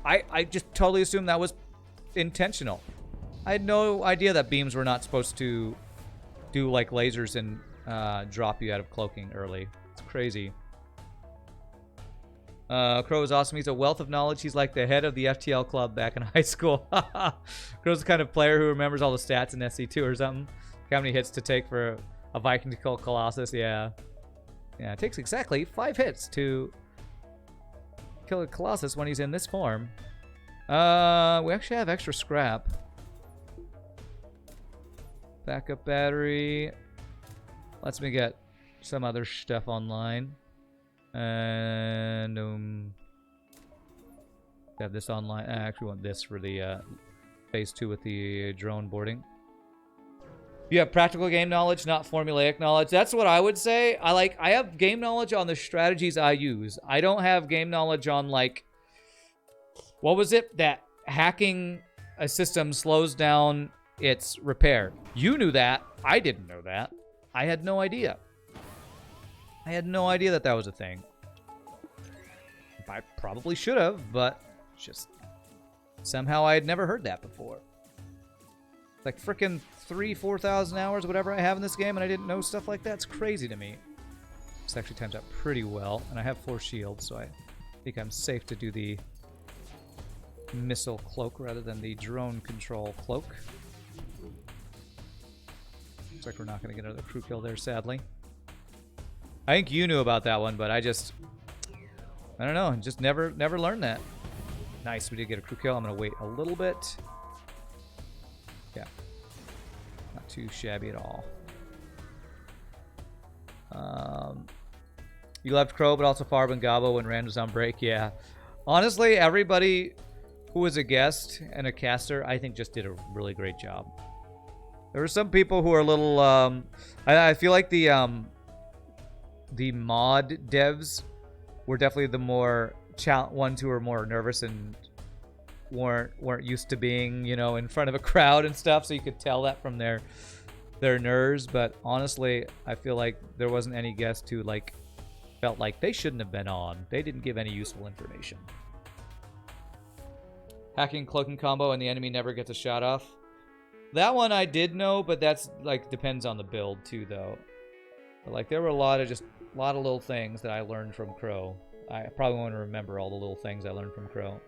I just totally assumed that was intentional. I had no idea that beams were not supposed to do like lasers and drop you out of cloaking early. It's crazy. Crow is awesome. He's a wealth of knowledge. He's like the head of the FTL club back in high school. Crow's the kind of player who remembers all the stats in SC2 or something. How many hits to take for a Viking to kill Colossus? Yeah. Yeah, it takes exactly 5 hits to kill a Colossus when he's in this form. We actually have extra scrap. Backup battery. Lets me get some other stuff online. And have this online. I actually want this for the phase 2 with the drone boarding. You have practical game knowledge, not formulaic knowledge. That's what I would say. I have game knowledge on the strategies I use. I don't have game knowledge on, like, what was it? That hacking a system slows down its repair. You knew that. I didn't know that. I had no idea. I had no idea that that was a thing. I probably should have, but just somehow I had never heard that before. Like frickin' 3,000-4,000 hours, whatever I have in this game, and I didn't know stuff like that. It's crazy to me. This actually times out pretty well, and I have 4 shields, so I think I'm safe to do the missile cloak rather than the drone control cloak. Looks like we're not going to get another crew kill there, sadly. I think you knew about that one, but I don't know, just never learned that. Nice, we did get a crew kill. I'm going to wait a little bit. Yeah. Not too shabby at all. You left Crow, but also Farb and Gabo when Rand was on break. Yeah. Honestly, everybody who was a guest and a caster, I think just did a really great job. There were some people who are a little... I feel like the mod devs were definitely the more... ones who were more nervous and weren't used to being, you know, in front of a crowd and stuff, so you could tell that from their nerves. But honestly, I feel like there wasn't any guest who like felt like they shouldn't have been on. They didn't give any useful information. Hacking cloaking combo and the enemy never gets a shot off. That one I did know, but that's like depends on the build too, though. But like there were a lot of little things that I learned from Crow. I probably won't remember all the little things I learned from Crow.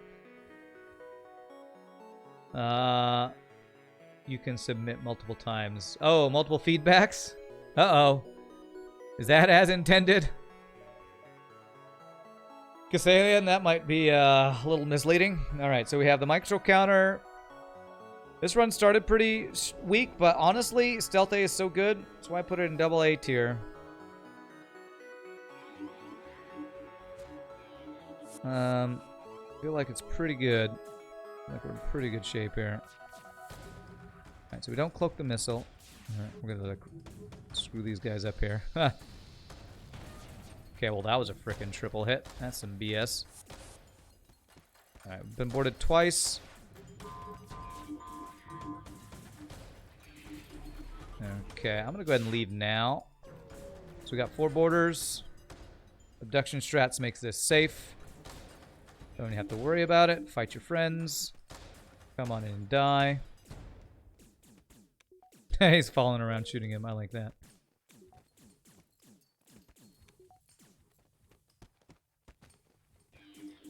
You can submit multiple times. Oh, multiple feedbacks? Uh-oh. Is that as intended? Cassalian, that might be a little misleading. Alright, so we have the micro counter. This run started pretty weak, but honestly, Stealth A is so good. That's why I put it in double A tier. I feel like it's pretty good. Like we're in pretty good shape here. Alright, so we don't cloak the missile. Alright, we're gonna like, screw these guys up here. Okay, well that was a frickin' triple hit. That's some BS. Alright, we've been boarded twice. Okay, I'm gonna go ahead and leave now. So we got 4 boarders. Abduction strats makes this safe. Don't even have to worry about it. Fight your friends. Come on in and die. He's falling around shooting him. I like that.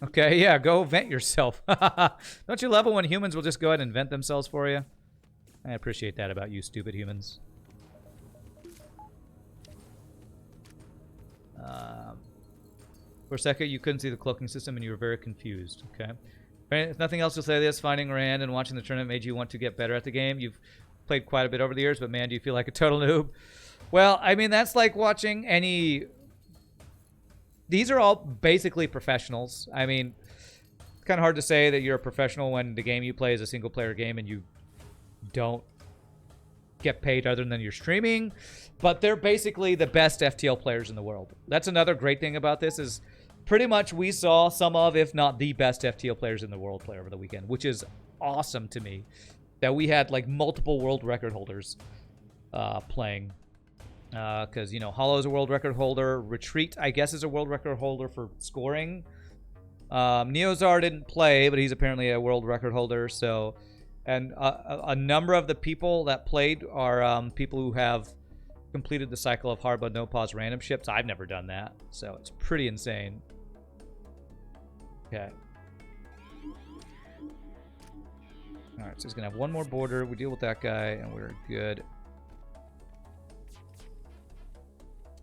Okay, yeah, go vent yourself. Don't you love it when humans will just go ahead and vent themselves for you? I appreciate that about you stupid humans. For a second, you couldn't see the cloaking system and you were very confused. Okay. If nothing else to say this, finding Rand and watching the tournament made you want to get better at the game. You've played quite a bit over the years, but man, do you feel like a total noob? Well, I mean, that's like watching any... These are all basically professionals. I mean, it's kind of hard to say that you're a professional when the game you play is a single-player game and you don't get paid other than your streaming. But they're basically the best FTL players in the world. That's another great thing about this is pretty much we saw some of, if not the best FTL players in the world play over the weekend, which is awesome to me. That we had like multiple world record holders playing. Because, you know, Hollow's a world record holder. Retreat, I guess, is a world record holder for scoring. Neozar didn't play, but he's apparently a world record holder. So, and a number of the people that played are people who have completed the cycle of hard but no pause random ships. I've never done that, so it's pretty insane. Okay. All right, so he's gonna have one more border. We deal with that guy, and we're good.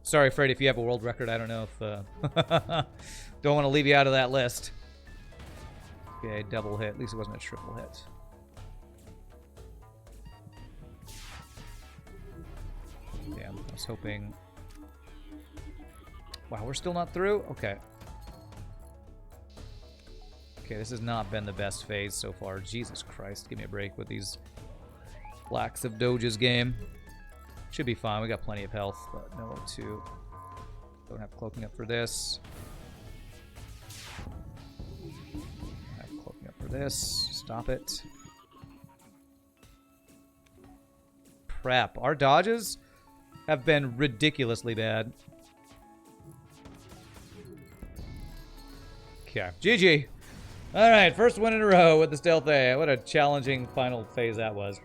Sorry, Fred, if you have a world record. I don't know if... don't want to leave you out of that list. Okay, double hit. At least it wasn't a triple hit. Damn, I was hoping... Wow, we're still not through? Okay. Okay, this has not been the best phase so far. Jesus Christ, give me a break with these Blacks of Doge's game. Should be fine. We got plenty of health, but no O2. Don't have cloaking up for this. I have cloaking up for this. Stop it. Crap. Our dodges have been ridiculously bad. Okay. GG. Alright, first win in a row with the Stealth A. What a challenging final phase that was.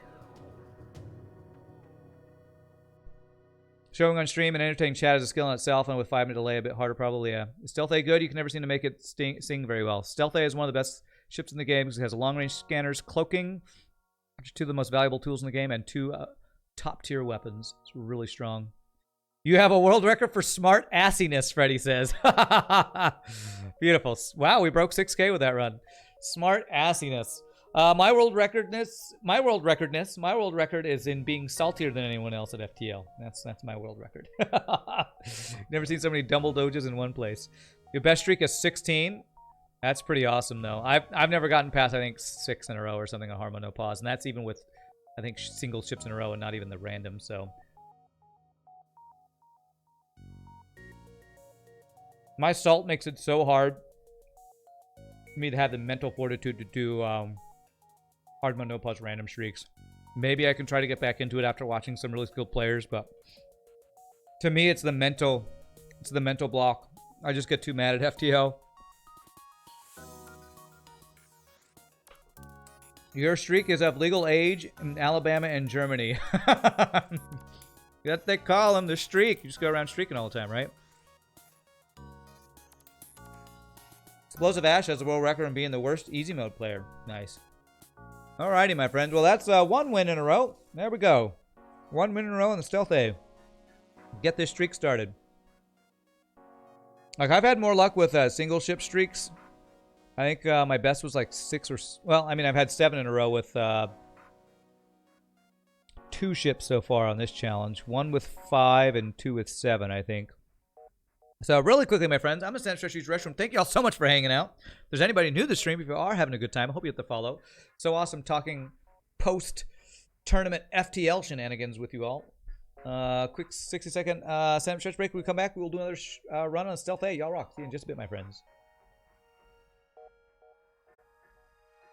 Showing on stream and entertaining chat is a skill in itself, and with 5-minute delay, a bit harder probably, yeah. Is Stealth A good? You can never seem to make it sing very well. Stealth A is one of the best ships in the game because it has a long-range scanners, cloaking, which are 2 of the most valuable tools in the game, and 2 top-tier weapons. It's really strong. You have a world record for smart assiness, Freddy says. Beautiful. Wow, we broke 6K with that run. Smart assiness. My world record is in being saltier than anyone else at FTL. That's my world record. Never seen so many double doges in one place. Your best streak is 16. That's pretty awesome, though. I've never gotten past, I think, 6 in a row or something on Harmo No Pause, and that's even with, I think, single ships in a row and not even the random. So my salt makes it so hard for me to have the mental fortitude to do hard mode no pause random streaks. Maybe I can try to get back into it after watching some really skilled players, but to me it's the mental block. I just get too mad at FTO. Your streak is of legal age in Alabama and Germany. That's they call them the streak. You just go around streaking all the time, right? Explosive Ash has a world record in being the worst easy mode player. Nice. Alrighty, my friends. Well, that's 1 win in a row. There we go. 1 win in a row in the Stealth A. Get this streak started. Like, I've had more luck with single ship streaks. I think my best was like 6 or... Well, I mean, I've had 7 in a row with 2 ships so far on this challenge. 1 with 5 and 2 with 7, I think. So really quickly, my friends, I'm going to stand Stretchy's Restroom. Thank you all so much for hanging out. If there's anybody new to the stream, if you are having a good time, I hope you hit the follow. So awesome talking post-tournament FTL shenanigans with you all. Quick 60-second stand-up stretch break. When we come back, we will do another run on Stealth A. Y'all rock. See you in just a bit, my friends.